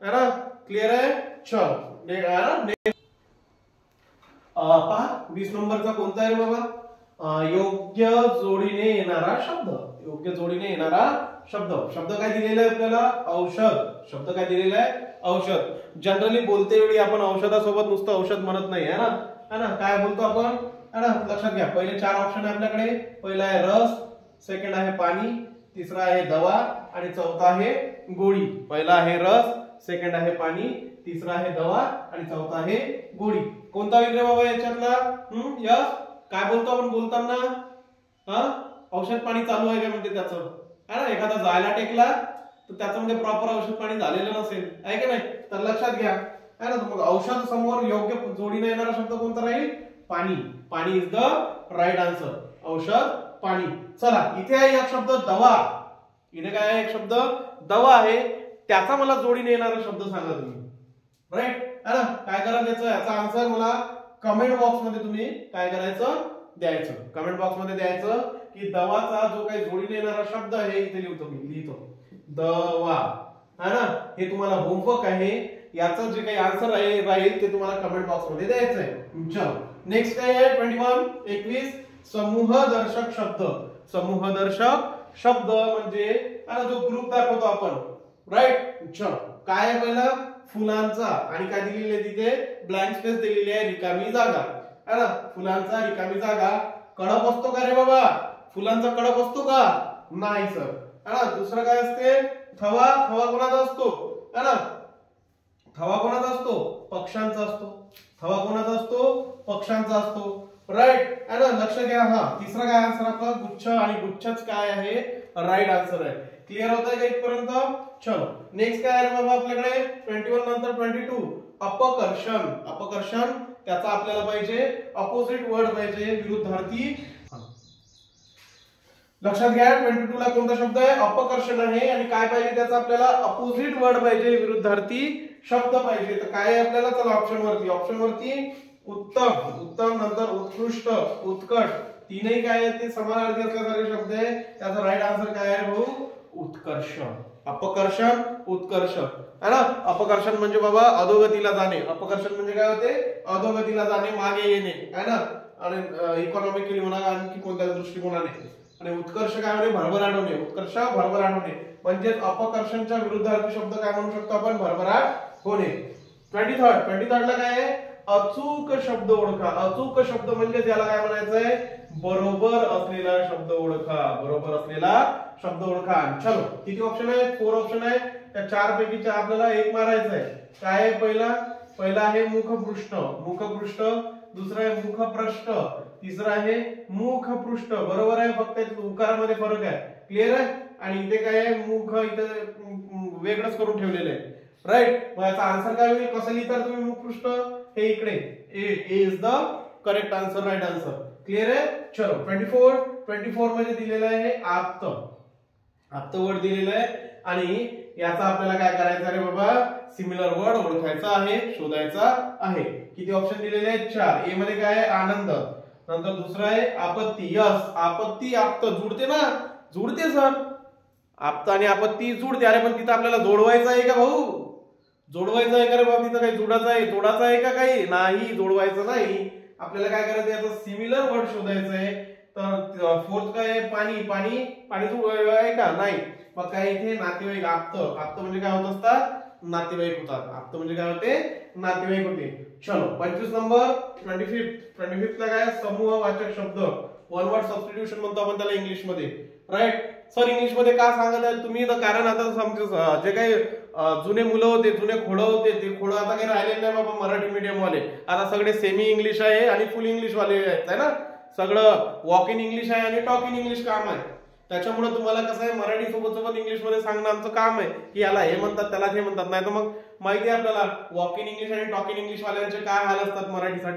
है ना, क्लिअर आहे. चल 20 नंबरचा कोणता आहे बाबा, योग्य जोडीने येणारा शब्द. योग्य जोडीने येणारा शब्द. शब्द काय दिलेला आहे आपल्याला, औषध. शब्द काय दिलेला आहे, औषध. जनरली बोलते वेळी आपण औषधासोबत नुसतं औषध म्हणत नाही, है ना, है ना. काय बोलतो आपण, है ना. लक्षात घ्या, पहिले 4 ऑप्शन आहे आपल्याकडे. पहिला आहे रस, सेकंड आहे पाणी, तिसरा आहे दवा आणि चौथा आहे गोळी. पहिला आहे रस, सेकंड आहे पाणी, तिसरा आहे दवा आणि चौथा आहे गोळी. कोणता होईल रे बाबा याच्यातला? यस. काय बोलतो आपण बोलताना, औषध पाणी चालू आहे का म्हणते त्याचं, है ना. एखादा जायला टेकला तर त्याचं म्हणजे प्रॉपर औषध पाणी झालेलं नसेल, आहे का नाही. तर लक्षात घ्या, है ना. मग औषध समोर योग्य जोडीने येणारा शब्द कोणता राहील, पाणी. पाणी इज द राईट आन्सर. औषध पाणी. चला इथे आहे एक शब्द दवा. इथे काय आहे, एक शब्द दवा आहे, त्याचा मला जोडीने येणारा शब्द सांगा तुम्ही. राईट, है ना. काय करायचं, याचा आन्सर मला कमेंट बॉक्स मध्ये तुम्ही काय करायचं, द्यायचं. कमेंट बॉक्स मध्ये द्यायचं की दवाचा जो काही जोडीने येणारा शब्द आहे, इथे लिहितो दवा, है ना. हे तुम्हाला होमवर्क आहे. याचं जे काही आन्सर आहे राहील ते तुम्हाला कमेंट बॉक्स मध्ये द्यायचं आहे. चलो नेक्स्ट काय आहे 21 समूहदर्शक शब्द. समूहदर्शक शब्द म्हणजे जो ग्रुप दाखवतो आपण. राईट. चलो काय आहे पहिला, फुलांचा आणि काय दिलेली आहे तिथे, ब्लँक स्पेस दिलेली आहे, रिकामी जागा, है ना. फुलांचा रिकामी जागा. कडप असतो का रे बाबा, फुलांचा कडप असतो का, नाही सर, है ना. दुसरं काय असते, थवा. थवा कोणाचा असतो, है ना. थवा कोणाचा असतो, पक्ष्यांचा असतो. थवा कोणाचा असतो, पक्ष्यांचा असतो. राईट, है ना. लक्ष घ्या. हा तिसरा काय आन्सर आपला, गुच्छ. आणि गुच्छच काय आहे, राईट आन्सर आहे. क्लिअर होत आहे का इथपर्यंत? चलो नेक्स्ट काय आहे बाबा आपल्याकडे 21 नंतर 22 अपकर्षण. अपकर्षण त्याचा आपल्याला पाहिजे अपोजिट वर्ड पाहिजे, विरुद्धार्थी. लक्षात घ्या 22 ला कोणता शब्द आहे, अपकर्षण आहे. आणि काय पाहिजे त्याचा आपल्याला अपोजिट वर्ड पाहिजे, विरुद्धार्थी शब्द पाहिजे. तर काय आहे आपल्याला, चला ऑप्शन वरती उत्तम. उत्तम नंतर उत्कृष्ट, उत्कट. तीनही काय आहेत ते समानार्थी असल्यासारखे शब्द आहे. त्याचा राईट आन्सर काय आहे भाऊ, उत्कर्ष. अपकर्षण, उत्कर्ष, है ना. अपकर्षण म्हणजे बाबा अधोगतीला जाणे. अपकर्षण म्हणजे काय होते, अधोगतीला जाणे, मागे येणे, है ना. आणि इकॉनॉमिकली म्हणा आणखी कोणत्या दृष्टिकोनाने. आणि उत्कर्ष काय म्हणजे भरभराट होणे. उत्कर्ष भरभराट होणे म्हणजे अपकर्षणच्या विरुद्धार्थी शब्द काय म्हणू शकतो आपण, भरभराट होणे. 23 ला काय आहे, अचूक शब्द ओळखा. अचूक शब्द म्हणजे त्याला काय म्हणायचं आहे, बरोबर असलेला शब्द ओळखा. बरोबर असलेला शब्द ओळखा. चलो किती ऑप्शन आहे, 4 ऑप्शन आहे. त्या 4 पैकी आपल्याला एक मारायचं आहे. काय आहे पहिला आहे मुखपृष्ठ. मुखपृष्ठ. दुसरा आहे मुखपृष्ठ. तिसरा आहे मुखपृष्ठ. बरोबर आहे, फक्त उकारामध्ये फरक आहे. क्लिअर आहे. आणि इथे काय आहे, मुख इथे वेगळंच करून ठेवलेलं आहे. राईट. मग याचा आन्सर काय होईल, कसं लिहिता तुम्ही मुखपृष्ठ, हे इकडे A is the correct answer, right answer. Clear आहे. चलो 24 मध्ये दिलेलं आहे आप्त. आप्त वर्ड दिलेलं आहे आणि याचा आपल्याला काय करायचं रे बाबा, सिमिलर वर्ड ओळखायचा आहे, शोधायचा आहे. किती ऑप्शन दिलेले आहेत, 4. ए मध्ये काय आहे, आनंद. नंतर दुसरा आहे आपत्ती. यस, आपत्ती आप्त जुळते ना, जुळते सर. आप्त आणि आपत्ती जुळते. अरे पण तिथं आपल्याला जोडवायचं आहे का भाऊ, जोडवायचं आहे का रे बाबा, तिथं काही जोडायचं आहे, तोडायचं आहे का काही नाही, जोडवायचं नाही. आपल्याला काय करायचं आहे, याचं सिमिलर वर्ड शोधायचं आहे. तर 4th काय आहे, पाणी. पाणी आहे का, नाही. मग काय इथे नातेवाईक. आप्त. आप्त म्हणजे काय होत असतात, नातेवाईक होतात. आप्त म्हणजे काय होते, नातेवाईक होते. चलो 25 नंबर 25 ला काय, समूहवाचक शब्द. वन वर्ड सबस्टिट्यूशन म्हणतो आपण त्याला इंग्लिश मध्ये. राईट. सर इंग्लिश मध्ये का सांगत आहे तुम्ही, तर कारण आता जे काही जुने मुलं होते, जुने खोडं होते, ते खोडं आता काही राहिले नाही बाबा मराठी मीडियम वाले. आता सगळे सेमी इंग्लिश आहे आणि फुल इंग्लिश वाले आहेत, है ना. सगळं वॉक इन इंग्लिश आहे आणि टॉक इन इंग्लिश काम आहे. त्याच्यामुळे तुम्हाला कसं आहे मराठी सोबत सोबत इंग्लिश मध्ये सांगणं आमचं काम आहे की याला हे म्हणतात त्याला हे म्हणतात. नाही तर मग माहिती आहे आपल्याला वॉक इन इंग्लिश आणि टॉक इन इंग्लिश वाल्यांचे काय हाल असतात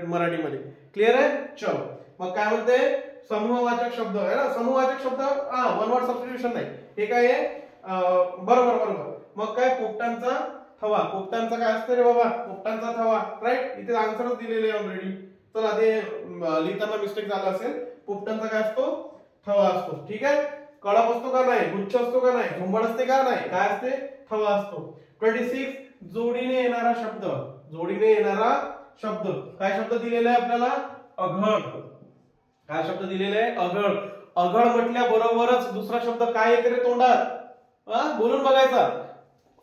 मराठीमध्ये. क्लिअर आहे. चलो मग काय म्हणते समूहवाचक शब्द आहे ना. समूहवाचक शब्द वन वर्ड सबस्टिट्यूशन नाही. हे काय आहे बरोबर. मग काय पोपटांचा थवा. पोपटांचा काय असतं रे बाबा पोपटांचा थवा. राईट. इथे आन्सरच दिलेले आहे ऑलरेडी. चला ते लिहिताना मिस्टेक झाला असेल. पोपटांचा काय असतो थवा असतो. ठीक आहे. कळप असतो का नाही. गुच्छ असतो का नाही. झुंबड असते का नाही. काय असते थवा असतो. 26 जोडीने येणारा शब्द. जोडीने येणारा शब्द. काय शब्द दिलेला आहे आपल्याला अघड. काय शब्द दिलेला आहे अघड. अघड म्हटल्या बरोबरच दुसरा शब्द काय येते रे तोंडात बोलून बघायचा.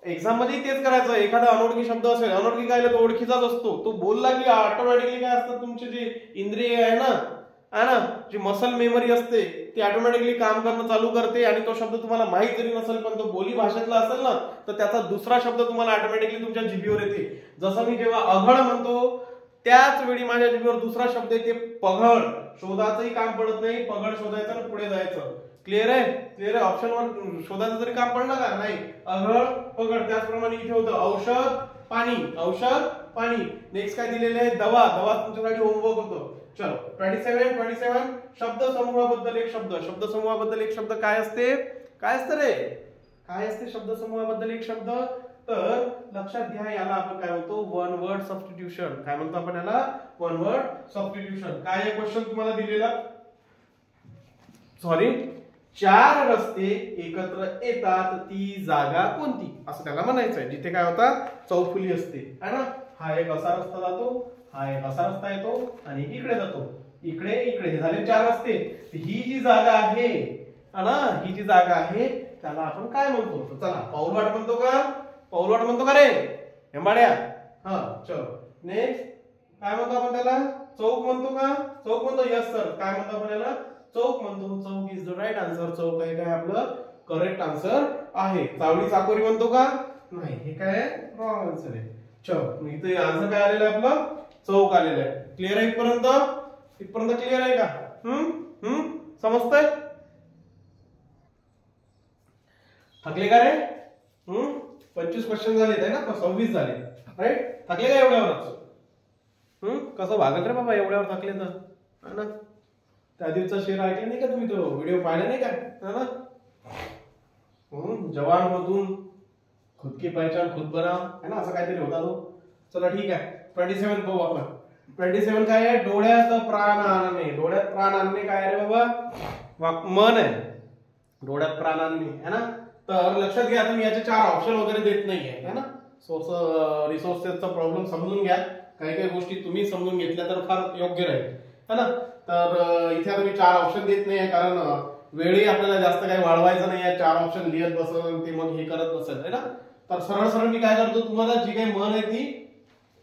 एक्झाम मध्ये तेच करायचं. एखादा अनोळखी शब्द असेल अनोळखी काय तो ओळखीचाच असतो. तो बोलला की ऑटोमॅटिकली काय असतं तुमची जी इंद्रिय आहे ना जी मसल मेमरी असते ती ऑटोमॅटिकली काम करणं चालू करते आणि तो शब्द तुम्हाला माहित जरी नसेल पण तो बोली भाषेतला असेल ना तर त्याचा दुसरा शब्द तुम्हाला ऑटोमॅटिकली तुमच्या जिभेवर येते. जसं मी जेव्हा अघड म्हणतो त्याच वेळी माझ्या जिभेवर दुसरा शब्द येते पघड. शोधाचंही काम पडत नाही. पघड शोधायचं आणि पुढे जायचं. क्लिअर आहे. क्लिअर आहे. ऑप्शन वन शोधायचं तरी काम पडलं का नाही. अघड पघड. त्याचप्रमाणे इथे होतं औषध पाणी. औषध पाणी. नेक्स्ट काय दिलेले आहे दवा. दवा तुमच्यासाठी होमवर्क होतं. चलो 27 शब्द समूहाबद्दल एक शब्द. शब्द समूहाबद्दल एक शब्द काय असते. काय असतं रे काय असते शब्द समूहाबद्दल एक शब्द. तर लक्षात घ्या याला आपण काय म्हणतो वन वर्ड सबस्टिट्यूशन. काय म्हणतो आपण याला वन वर्ड सबस्टिट्यूशन. काय आहे क्वेश्चन तुम्हाला दिलेला सॉरी 4 रस्ते एकत्र येतात ती जागा कोणती असं त्याला म्हणायचं आहे. जिथे काय होता चौफुली असते है ना. हा एक असा रस्ता जातो हा एक असा रस्ता येतो आणि इकडे जातो इकडे झाले 4 रस्ते. ही जी जागा आहे ना ही जी जागा आहे त्याला आपण काय म्हणतो. चला पाऊलवाट म्हणतो का. पाऊलवाट म्हणतो का रे हेंबाड्या. चलो नेक्स्ट काय म्हणतो आपण त्याला चौक म्हणतो का. चौक म्हणतो. Yes sir. काय म्हणतो आपण याला चौक म्हणतो. चौक इज द राईट आन्सर. चौक आहे काय आपलं करेक्ट आन्सर आहे. चावडी चाकोरी म्हणतो का नाही. हे काय रॉंग आन्सर आहे. चलो इथे आन्सर काय आलेलं आहे आपलं चौक आलेलं आहे. क्लिअर आहे इथपर्यंत क्लिअर आहे का. समजतंय. थकले का रे. 25 क्वेश्चन झाले आहे ना 26 झाले राईट. थकले का एवढ्यावरच. कसं भागल रे बाबा एवढ्यावर थकले तर ना. त्या दिवसा शेर ऐकले नाही का तुम्ही तो व्हिडिओ पाहिला नाही का ना. जवान मधून खुद की पहचान खुद बनाव है ना असं काहीतरी होता तो. चला ठीक आहे 27 पाहू आपण. 27 काय आहे डोळ्यात प्राण आणणे. डोळ्यात प्राण आणणे काय आहे रे बाबा मन आहे. डोळ्यात प्राण आणणे है ना. तर लक्षात घ्या तुम्ही याचे 4 ऑप्शन वगैरे देत नाहीये है ना. रिसोर्सेसचा प्रॉब्लेम समजून घ्या. काही गोष्टी तुम्ही समजून घेतल्या तर फार योग्य राहील है ना. तर इथे तुम्ही 4 ऑप्शन देत नाहीये कारण वेळही आपल्याला जास्त काही वाढवायचं नाहीये. 4 ऑप्शन लिहित बसन ते मग हे करत बसेल है ना. तर सरळ मी काय करतो तुम्हाला जी काही मन आहे ती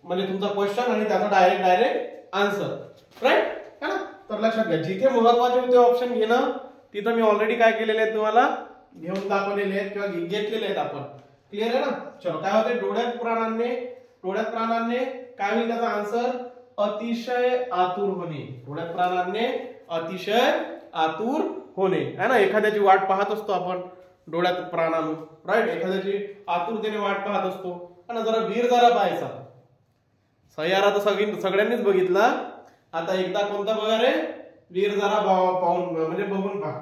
म्हणजे तुमचा क्वेश्चन आणि त्याचा डायरेक्ट आन्सर राईट है ना. तर लक्षात घ्या जिथे महत्वाचे होते ऑप्शन घेणं तिथं मी ऑलरेडी काय केलेले आहेत तुम्हाला घेऊन दाखवलेले आहेत किंवा घेतलेले आहेत आपण. क्लिअर आहे ना. चलो काय होते डोळ्यात प्राण आणणे. डोळ्यात प्राण आणणे काय होईल त्याचा आन्सर अतिशय आतुर होणे. डोळ्यात प्राण आणणे अतिशय आतुर होणे है ना. एखाद्याची वाट पाहत असतो आपण डोळ्यात प्राण आणून राईट. एखाद्याची आतुरतेने वाट पाहत असतो आणि जरा वीर जरा पाहायचा. सह्यारा तर सगळ्यांनीच बघितला. आता एकदा कोणता बघा रे वीर जरा पाहून म्हणजे बघून पहा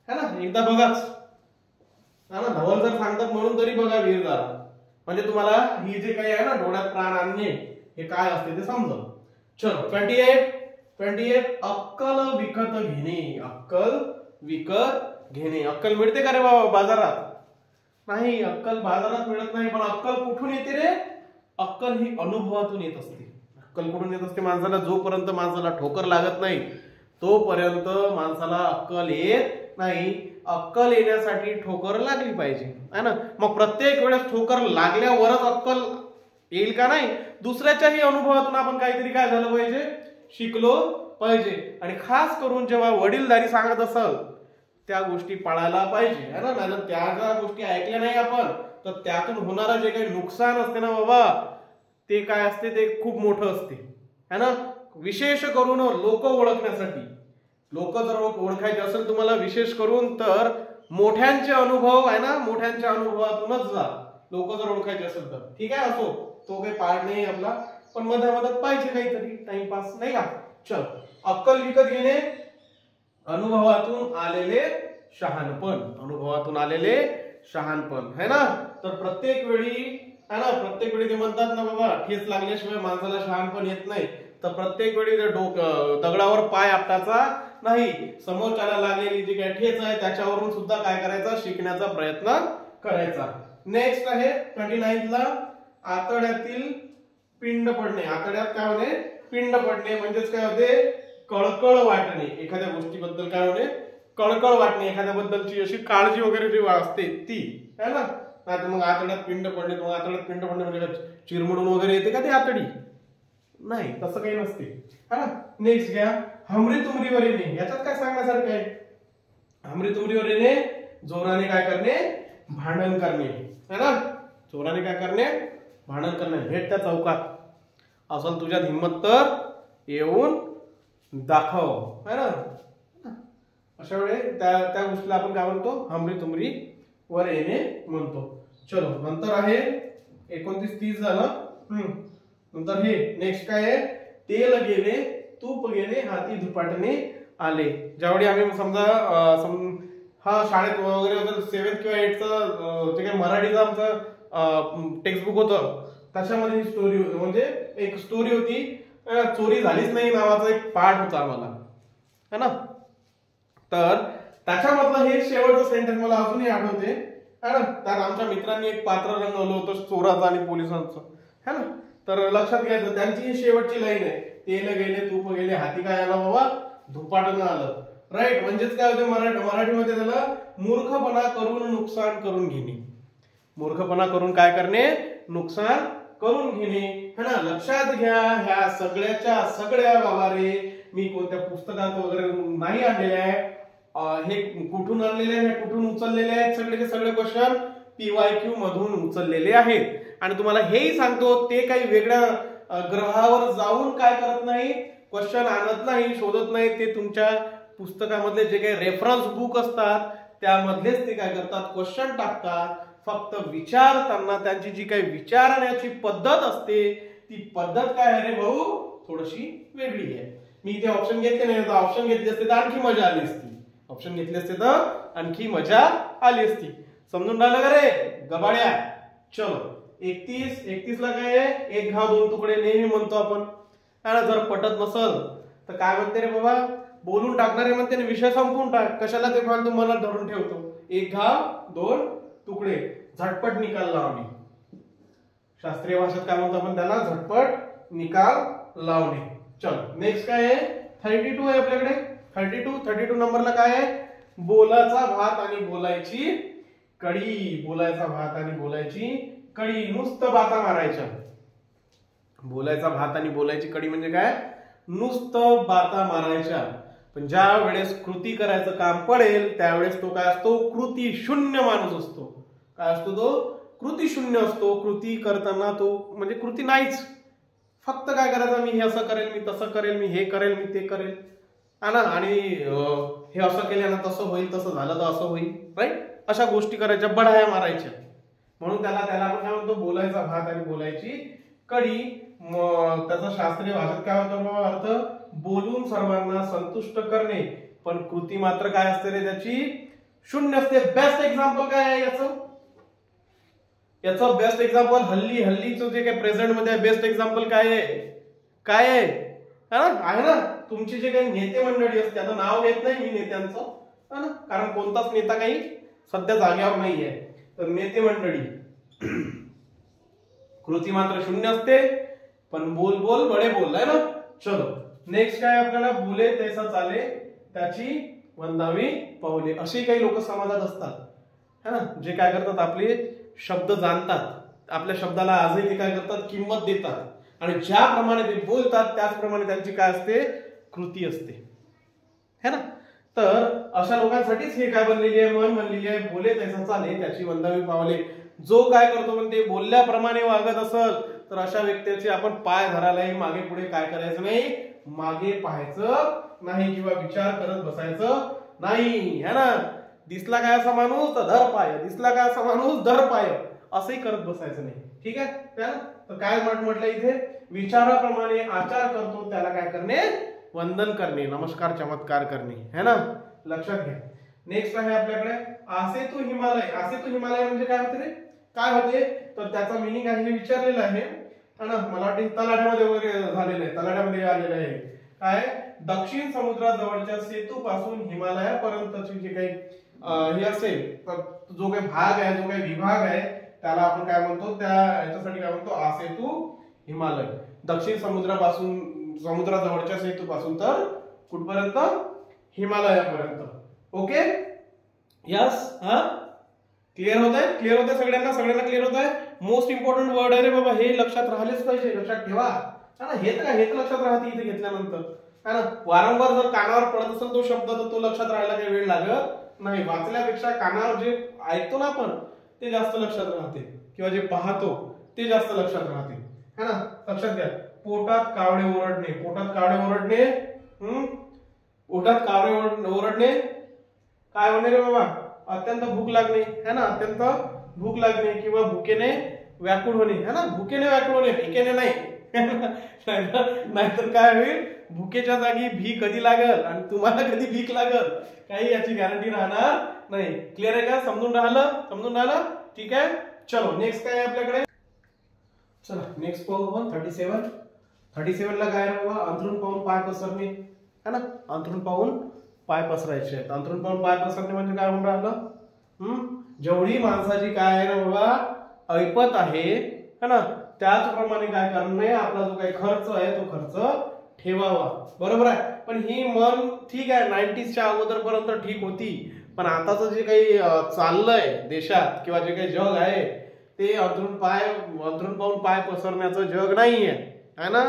है ना. एकदा बघाच है ना. धवल जर सांगतात म्हणून तरी बघा वीर जरा म्हणजे तुम्हाला ही जे काही आहे ना डोळ्यात प्राण आणणे हे काय असते ते समजेल. चलो 28 अक्कल विकत घेणे. अक्कल विकत घेणे. अक्कल मिळते का रे बाबा बाजारात. नाही अक्कल बाजारात मिळत नाही. पण अक्कल कुठून येते रे. अक्कल ही अनुभवातून येत असते. अक्कल कुठून येत असते माणसाला जोपर्यंत माणसाला ठोकर लागत नाही तोपर्यंत माणसाला अक्कल येत नाही. अक्कल येण्यासाठी ठोकर लागली पाहिजे है ना. मग प्रत्येक वेळेस ठोकर लागल्यावरच अक्कल येईल का नाही. दुसऱ्याच्याही अनुभवातून आपण काहीतरी काय झालं पाहिजे शिकलो पाहिजे. आणि खास करून जेव्हा वडीलधारी सांगत असाल त्या गोष्टी पाळायला पाहिजे है ना. नाही त्या ज्या गोष्टी ऐकल्या नाही आपण तर त्यातून होणारा जे काही नुकसान असते ना बाबा ते काय असते ते खूप मोठं असते है ना. विशेष करून लोक ओळखण्यासाठी. लोक जर ओळखायचे असेल तुम्हाला विशेष करून तर मोठ्यांचे अनुभव आहे ना, मोठ्यांच्या अनुभवातूनच जा, लोक जर ओळखायचे असेल तर. ठीक आहे, असो तो काही पार्ट नाही आपला, पण मध्ये मध्ये पाहिजे काहीतरी टाइमपास, नाही का. चल, अक्कल विकत घेणे, अनुभवातून आलेले शहाणपण, अनुभवातून आलेले शहाणपण है ना. तर प्रत्येक वेळी है ना, प्रत्येक वेळी ते म्हणतात ना बाबा, ठेच लागल्याशिवाय माणसाला शहाणपण येत नाही. तर प्रत्येक वेळी ते दगडावर पाय आपटायचा नाही, समोरच्याला लागलेली जी काही ठेच आहे त्याच्यावरून सुद्धा काय करायचा, शिकण्याचा प्रयत्न करायचा. नेक्स्ट आहे 29 ला, आतड्यातील पिंड पडणे. आतड्यात काय होणे, पिंड पडणे, म्हणजेच काय होते, कळकळ वाटणे एखाद्या गोष्टीबद्दल, काय होणे, कळकळ वाटणे एखाद्याबद्दलची अशी काळजी वगैरे जी असते ती, है ना. नाही तर मग आतड्यात पिंड पडणे, मग आतड्यात पिंड पडणे म्हणजे चिरमडून वगैरे येते का ते आतडी, नाही तसं काही नसते, है ना. नेक्स्ट घ्या, हमरी तुमरीवर येणे. याच्यात काय सांगण्यासारखं आहे, हमरी तुमरीवर येणे, जोराने काय करणे, भांडण करणे, है ना. जोराने काय करणे, भांडण करणे. भेट त्या चौकात, असल तुझ्यात हिंमत तर येऊन दाखव, है ना. अशा वेळी त्या गोष्टीला आपण काय म्हणतो, हमरी तुमरी वर येणे म्हणतो. चलो, नंतर आहे 29-30 झालं. नंतर हे नेक्स्ट काय आहे, तेल गेले तूप गेले हाती धुपाटणे आले. ज्यावेळी आम्ही समजा हा शाळेत वगैरे 7th किंवा 8th जे काही मराठीचं आमचं टेक्स्टबुक होतं त्याच्यामध्ये ही स्टोरी होती, म्हणजे एक स्टोरी होती, चोरी झालीच नाही नावाचा एक पाठ होता आम्हाला, है ना. तर त्याच्यामधलं हे शेवटचं सेंटेन्स मला अजूनही आठवते, है ना. तर आमच्या मित्रांनी एक पात्र रंगवलं होतं चोराचं आणि पोलिसांचं, है ना. तर लक्षात घ्यायचं, त्यांची ही शेवटची लाईन आहे, तेल गेले तूप गेले हाती काय आलं बाबा, धुपाटणं आलं. राईट, म्हणजेच काय होते मराठीमध्ये त्याला मूर्खपणा करून नुकसान करून घेणे, मूर्खपणा करून काय करणे, नुकसान करून घेणे, है ना. लक्षात घ्या, ह्या सगळ्याच्या सगळ्या बाबा रे, मी कोणत्या पुस्तकात वगैरे नाही आणलेले आहे, हे कुठून आणलेले आहे, कुठून उचललेले आहेत, सगळे सगळे क्वेश्चन PYQ मधून उचललेले आहेत. आणि तुम्हाला हेही सांगतो, ते काही वेगळ्या ग्रहावर जाऊन काय करत नाही, क्वेश्चन आणत नाही, शोधत नाही, ते तुमच्या पुस्तकामधले जे काही रेफरन्स बुक असतात त्यामधलेच ते काय करतात, क्वेश्चन टाकतात. फक्त विचारताना त्यांची जी काही विचारण्याची पद्धत असते ती पद्धत काय आहे रे भाऊ, थोडीशी वेगळी आहे. मी इथे ऑप्शन घेतले नाही, तर ऑप्शन घेतले असते तर आणखी मजा आली असती, ऑप्शन घेतले असते तर आणखी मजा आली असती. समजून राहिलं का रे गबाड्या. चलो, 31 ला काय आहे, एक घाव दोन तुकडे नेहमी म्हणतो आपण, जर पटत नसल तर काय म्हणते रे बाबा, बोलून टाकणारे म्हणते विषय संपवून टाक, कशाला ते फालतू मला धरून ठेवतो. एक घाव दोन तुकडे, झटपट निकाल लावणे. शास्त्रीय भाषेत काय म्हणतो आपण त्याला, झटपट निकाल लावणे. चल, नेक्स्ट काय आहे, 32 आहे आपल्याकडे. 32 नंबरला काय आहे, बोलाचा भात आणि बोलायची कडी. बोलायचा भात आणि बोलायची कडी, नुसतं बाता मारायच्या. बोलायचा भात आणि बोलायची कडी म्हणजे काय, नुसतं बाता मारायच्या. पण ज्या वेळेस कृती करायचं काम पडेल त्यावेळेस तो काय असतो, कृती शून्य माणूस असतो. काय असतो तो, कृती शून्य असतो. कृती करताना तो म्हणजे कृती नाहीच, फक्त काय करायचं, मी हे असं करेल, मी तसं करेल, मी हे करेल, मी ते करेल, आणि हे असं केल्यानं तसं होईल, तसं झालं तर असं होईल, राईट. अशा गोष्टी करायच्या, बढाया मारायच्या. म्हणून त्याला आपण काय म्हणतो, बोलायचा भात आणि बोलायची कडी. त्याचा शास्त्रीय भाषेत काय होतं अर्थ, बोलून सर्वांना संतुष्ट करणे, पण कृती मात्र काय असते रे त्याची, शून्य असते. बेस्ट एक्झाम्पल काय आहे याचं बेस्ट एक्झाम्पल हल्लीचं जे काही प्रेझेंट मध्ये बेस्ट एक्झाम्पल काय आहे ना, तुमची जे काही नेते मंडळी असते, आता नाव घेत नाही मी नेत्यांचं, कारण कोणताच नेता काही सध्या जागेवर नाहीये. तर नेते मंडळी कृती मात्र शून्य असते, पण बोल बडे बोल आहे ना. चलो, नेक्स्ट काय आपल्याला, बोले तैसा चाले त्याची वंदावी पावले. असे काही लोक समाजात असतात, है ना, जे काय करतात, आपले शब्द जाणतात, आपल्या शब्दाला आजही ते काय करतात, किंमत देतात, आणि ज्याप्रमाणे ते बोलतात त्याचप्रमाणे त्यांची काय असते, कृती असते, है ना. तर अशा लोकांसाठीच हे काय बनलेली आहे, म्हण बनलेली आहे, बोले तैसा चाले त्याची वंदावी पावले. जो काय करतो पण ते बोलल्याप्रमाणे वागत असल तर अशा व्यक्तीचे आपण पाय धरायलाही मागे पुढे काय करायचं नाही, मागे पाहायचं नाही किंवा विचार करत बसायचं नाही, है ना. दिसला काय असा माणूस तर धर पाय, दिसला काय असा माणूस धर पाय, असंही करत बसायचं नाही. ठीक आहे. तर काय म्हटलं इथे, विचाराप्रमाणे आचार करतो त्याला काय करणे, वंदन करणे, नमस्कार चमत्कार करणे, है ना, लक्षात घ्या. नेक्स्ट आहे आपल्याकडे आसे तू हिमालय. आसे तू हिमालय म्हणजे काय होते रे, काय होते तर त्याचा मिनिंग आहे विचारलेला आहे ना, मला वाटतं तलाठ्यामध्ये वगैरे झालेलं आहे, तलाठ्यामध्ये आलेलं आहे. काय, दक्षिण समुद्राजवळच्या सेतू पासून हिमालयापर्यंतची जे काही हे असेल तर जो काही भाग आहे, जो काही विभाग आहे त्याला आपण काय म्हणतो, त्या याच्यासाठी काय म्हणतो, आसेतू हिमालय. दक्षिण समुद्राजवळच्या सेतू पासून तर कुठपर्यंत, हिमालयापर्यंत. ओके, यस, हा क्लिअर होत आहे, क्लिअर होत आहे सगळ्यांना, सगळ्यांना क्लिअर होत आहे. मोस्ट इम्पॉर्टंट वर्ड आहे रे बाबा, हे लक्षात राहिलेच पाहिजे, लक्षात ठेवा. हे तर लक्षात राहते इथे घेतल्यानंतर, है ना. वारंवार जर कानावर पडत असेल तो शब्द तर तो लक्षात राहायला काही वेळ लागत नाही. वाचल्यापेक्षा कानावर जे ऐकतो ना आपण ते जास्त लक्षात राहते, किंवा जे पाहतो ते जास्त लक्षात राहते, है ना. लक्षात घ्या. पोटात कावळे ओरडणे, पोटात कावळे ओरडणे, पोटात कावळे ओरडणे काय होणे रे बाबा, अत्यंत भूक लागणे, है ना, अत्यंत भूक लागणे किंवा भुकेने व्याकुळ होणे, है ना. भुकेने व्याकुळ होणे, भीकेने नाही. नाहीतर काय होईल, भुकेच्या जागी भी कधी लागल आणि तुम्हाला कधी भीक लागल काही याची गॅरंटी राहणार नाही. क्लिअर आहे का, समजून राहिलं, ठीक आहे. चलो नेक्स्ट काय आहे आपल्याकडे, चला नेक्स्ट पाहू आपण 37 ला काय आहे बाबा, अंथरूण पाहून पाय पसरणे, है ना. अंथरूण पाहून पाय पसरायचे आहेत. अंथरूण पाहून पाय पसरणे म्हणजे काय होऊन राहिलं, जेवढी माणसाची काय आहे ना बाबा ऐपत आहे, है ना, त्याचप्रमाणे काय करणे, आपला जो काही खर्च आहे तो खर्च ठेवावा, बरोबर आहे. पण ही मन ठीक आहे 90sच्या अगोदर पर्यंत ठीक होती, पण आताचं जे काही चाललंय देशात किंवा जे काही जग आहे ते अंथरूण पाहून पाय पसरण्याचं जग नाहीये, है ना.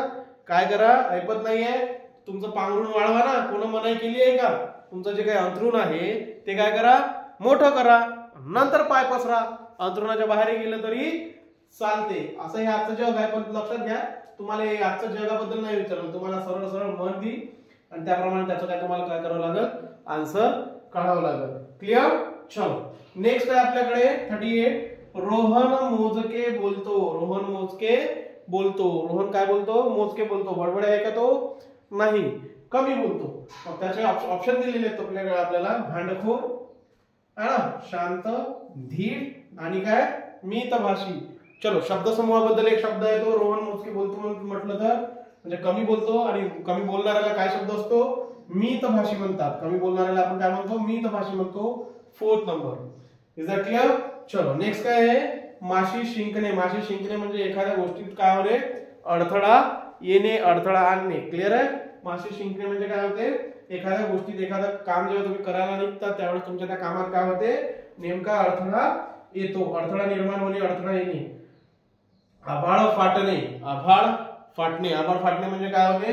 काय करा, ऐपत नाहीये तुमचं पांघरून वाढवा ना, कोण मनाई केली आहे का. तुमचं जे काही अंथरूण आहे ते काय करा, मोठं करा, नंतर पाय पसरा. अंथरुणाच्या बाहेर गेलं तरी चालते, असं हे आजचं जग आहे. पण लक्षात घ्या, तुम्हाला आजच्या जगाबद्दल नाही विचारलं, तुम्हाला सरळ सरळ मन दी आणि त्याप्रमाणे त्याचं काय तुम्हाला काय करावं लागत, आन्सर काढावं लागत. क्लिअर. चलो नेक्स्ट आहे आपल्याकडे 38. रोहन मोजके बोलतो, रोहन मोजके बोलतो. रोहन काय बोलतो, मोजके बोलतो. बडबड आहे का तो, नाही, कमी बोलतो. त्याचे ऑप्शन दिलेले आहेत आपल्याला, भांडखोर, है ना, शांत, धीर आणि काय, मितभाषी. चलो शब्दसमूहाबद्दल एक शब्द आहे तो, रोहन मोजके बोलतो म्हटलं तर म्हणजे कमी बोलतो, आणि कमी बोलणाऱ्याला काय शब्द असतो, मितभाषी म्हणतात. कमी बोलणाऱ्याला आपण काय म्हणतो, मितभाषी म्हणतो. 4th number. Is that clear. चलो नेक्स्ट काय आहे, माशी शिंकणे. माशी शिंकणे म्हणजे एखाद्या गोष्टीत काय होणे, अडथळा येणे, अडथळा आणणे. क्लिअर आहे. माशी शिंकणे म्हणजे काय होते, एखाद्या गोष्टीत एखादं काम जेव्हा तुम्ही करायला निघता त्यावेळेस तुमच्या त्या कामात काय होते, नेमका अडथळा येतो, अडथळा निर्माण होणे, अडथळा येणे. आभाळ फाटणे, आभाळ फाटणे. आभाळ फाटणे म्हणजे काय होते,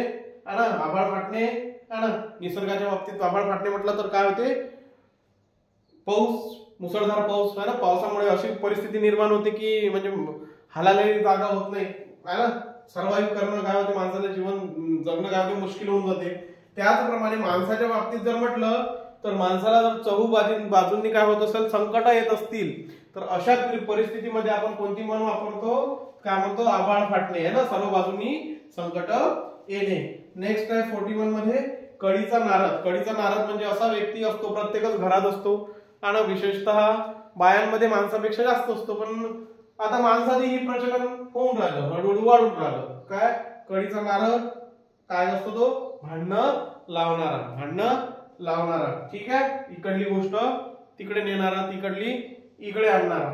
है ना, आभाळ फाटणे, है ना. निसर्गाच्या बाबतीत आभाळ फाटणे म्हटलं तर काय होते, पाऊस, मुसळधार पाऊस, है ना. पावसामुळे अशी परिस्थिती निर्माण होते की म्हणजे हालायला जागा होत नाही, है ना. सर्वाइव्ह करणं काय होते, माणसाचं जीवन जगणं काय होते, मुश्किल होऊन जाते. त्याचप्रमाणे माणसाच्या बाबतीत जर म्हटलं तर माणसाला जर बाजूंनी काय होत असेल, संकट येत असतील तर अशा परिस्थितीमध्ये आपण कोणती मन वापरतो, काय म्हणतो, आभाळ फाटणे, है ना, सर्व बाजूंनी संकट येणे. नेक्स्ट आहे 41 मध्ये कळीचा नारद. कळीचा नारद म्हणजे असा व्यक्ती असतो, प्रत्येकच घरात असतो आणि विशेषतः बायांमध्ये माणसापेक्षा जास्त असतो. पण आता माणसाची ही प्रचलन होऊन राहिलं, हळूहळू वाढून राहिलं. काय, कळीचा नारद काय असतो तो, भांडणं लावणारा. ठीक आहे. इकडली गोष्ट तिकडे नेणारा, तिकडली इकडे आणणारा,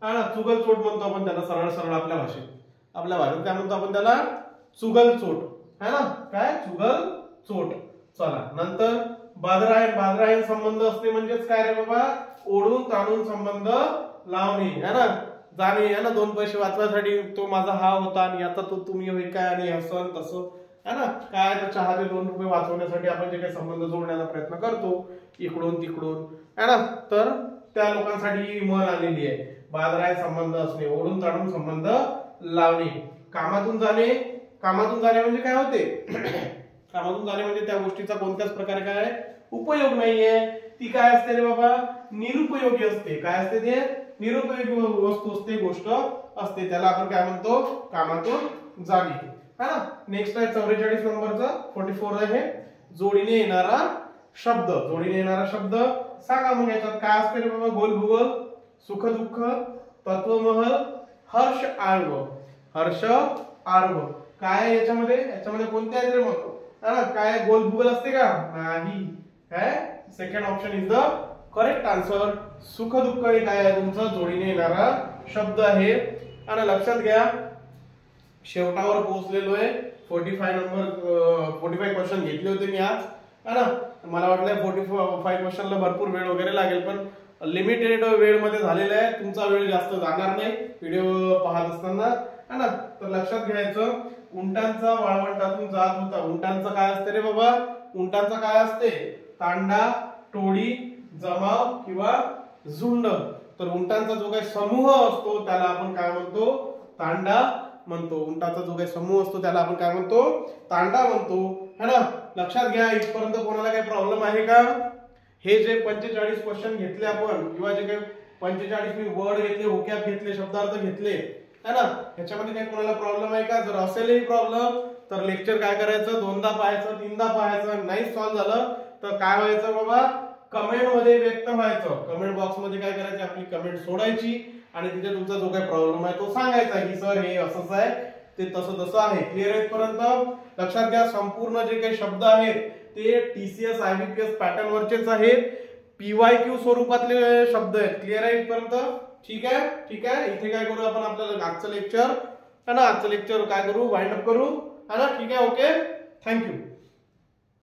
हा ना. चुगलचोट म्हणतो आपण त्याला, सरळ आपल्या भाषेत काय म्हणतो आपण त्याला, चुगलचोट, है ना. काय, चुगलचोट. चला नंतर बादरायण संबंध असणे म्हणजेच काय रे बाबा, ओढून ताणून संबंध लावणे, है ना. जाणे, है ना, 2 पैसे वाचवायसाठी तो माझा हा होता आणि आता तो तुम्ही होईल काय, आणि असं तसं, है ना. काय, तर चहाचे 2 रुपये वाचवण्यासाठी आपण जे काही संबंध जोडण्याचा प्रयत्न करतो इकडून तिकडून, है ना. तर त्या लोकांसाठी मन आलेली आहे. बादराय संबंध असणे, ओढून ताणून संबंध लावणे. कामातून जाणे म्हणजे काय होते, कामातून जाणे म्हणजे त्या गोष्टीचा कोणत्याच प्रकारे काय उपयोग नाहीये. ती काय असते रे बाबा, निरुपयोगी असते. काय असते ते, निरुपयोगी वस्तू असते, गोष्ट असते, त्याला आपण काय म्हणतो, कामातून जाणे, है ना. नेक्स्ट आहे 44 नंबरचा 44 आहे जोडीने येणारा शब्द. जोडीने येणारा शब्द सांगा. मग याच्यात काय असते रे बाबा, गोल भूगोल, सुख दुःख, तत्वमहल, हर्ष आर्व. हर्ष आर्व काय याच्यामध्ये, याच्यामध्ये कोणते आहेत रे मग, काय गोल भूगोल असते का, नाही. काय second option is the correct answer. सुख दुःख हे काय आहे तुमचं जोडीने येणारा शब्द आहे. आणि लक्षात घ्या शेवटावर पोहोचलेलो आहे. 45 क्वेश्चन घेतले होते मी आज, है ना. मला वाटलं 45 क्वेश्चनला भरपूर वेळ वगैरे लागेल, पण लिमिटेड वेळ मध्ये झालेला आहे. तुमचा वेळ जास्त जाणार नाही व्हिडिओ पाहत असताना, है ना. तर लक्षात घ्यायचं, उंटांचा वाळवंटातून जात होता. उंटांचं काय असते रे बाबा, उंटांचं काय असते, तांडा, टोळी, जमाव किंवा झुंड. तर उंटांचा जो काही समूह असतो त्याला आपण काय म्हणतो, तांडा म्हणतो. उंटाचा जो काही समूह असतो त्याला आपण काय म्हणतो, तांडा म्हणतो, है ना. लक्षात घ्या. इथपर्यंत कोणाला काही प्रॉब्लेम आहे का. हे जे 45 क्वेश्चन घेतले आपण, किंवा जे काही 45 मी वर्ड घेतले, होकॅब घेतले, शब्दार्थ घेतले, है ना, ह्याच्यामध्ये काही कोणाला प्रॉब्लेम आहे का. जर असेलही प्रॉब्लेम तर लेक्चर काय करायचं, 2दा पाहायचं, 3दा पाहायचं. नाही सॉल्व्ह झालं तर काय व्हायचं बाबा, कमेंट मध्ये व्यक्त व्हायचं. कमेंट बॉक्स मध्ये काय करायचं, आपली कमेंट सोडायची आणि तिथे तुमचा जो काही प्रॉब्लेम आहे तो सांगायचा की सर हे असंच आहे, ते तसं आहे. क्लिअर आहे इथपर्यंत. लक्षात घ्या संपूर्ण जे काही शब्द आहेत ते TCS IBPS पॅटर्न वरचेच आहेत, PYQ स्वरूपातले शब्द आहेत. क्लिअर आहे इथपर्यंत. ठीक आहे, ठीक आहे. इथे काय करू आपण, आपल्याला आजचं लेक्चर, है ना, आजचं लेक्चर काय करू, वाइंड अप करू, है ना. ठीक आहे, ओके, थँक्यू.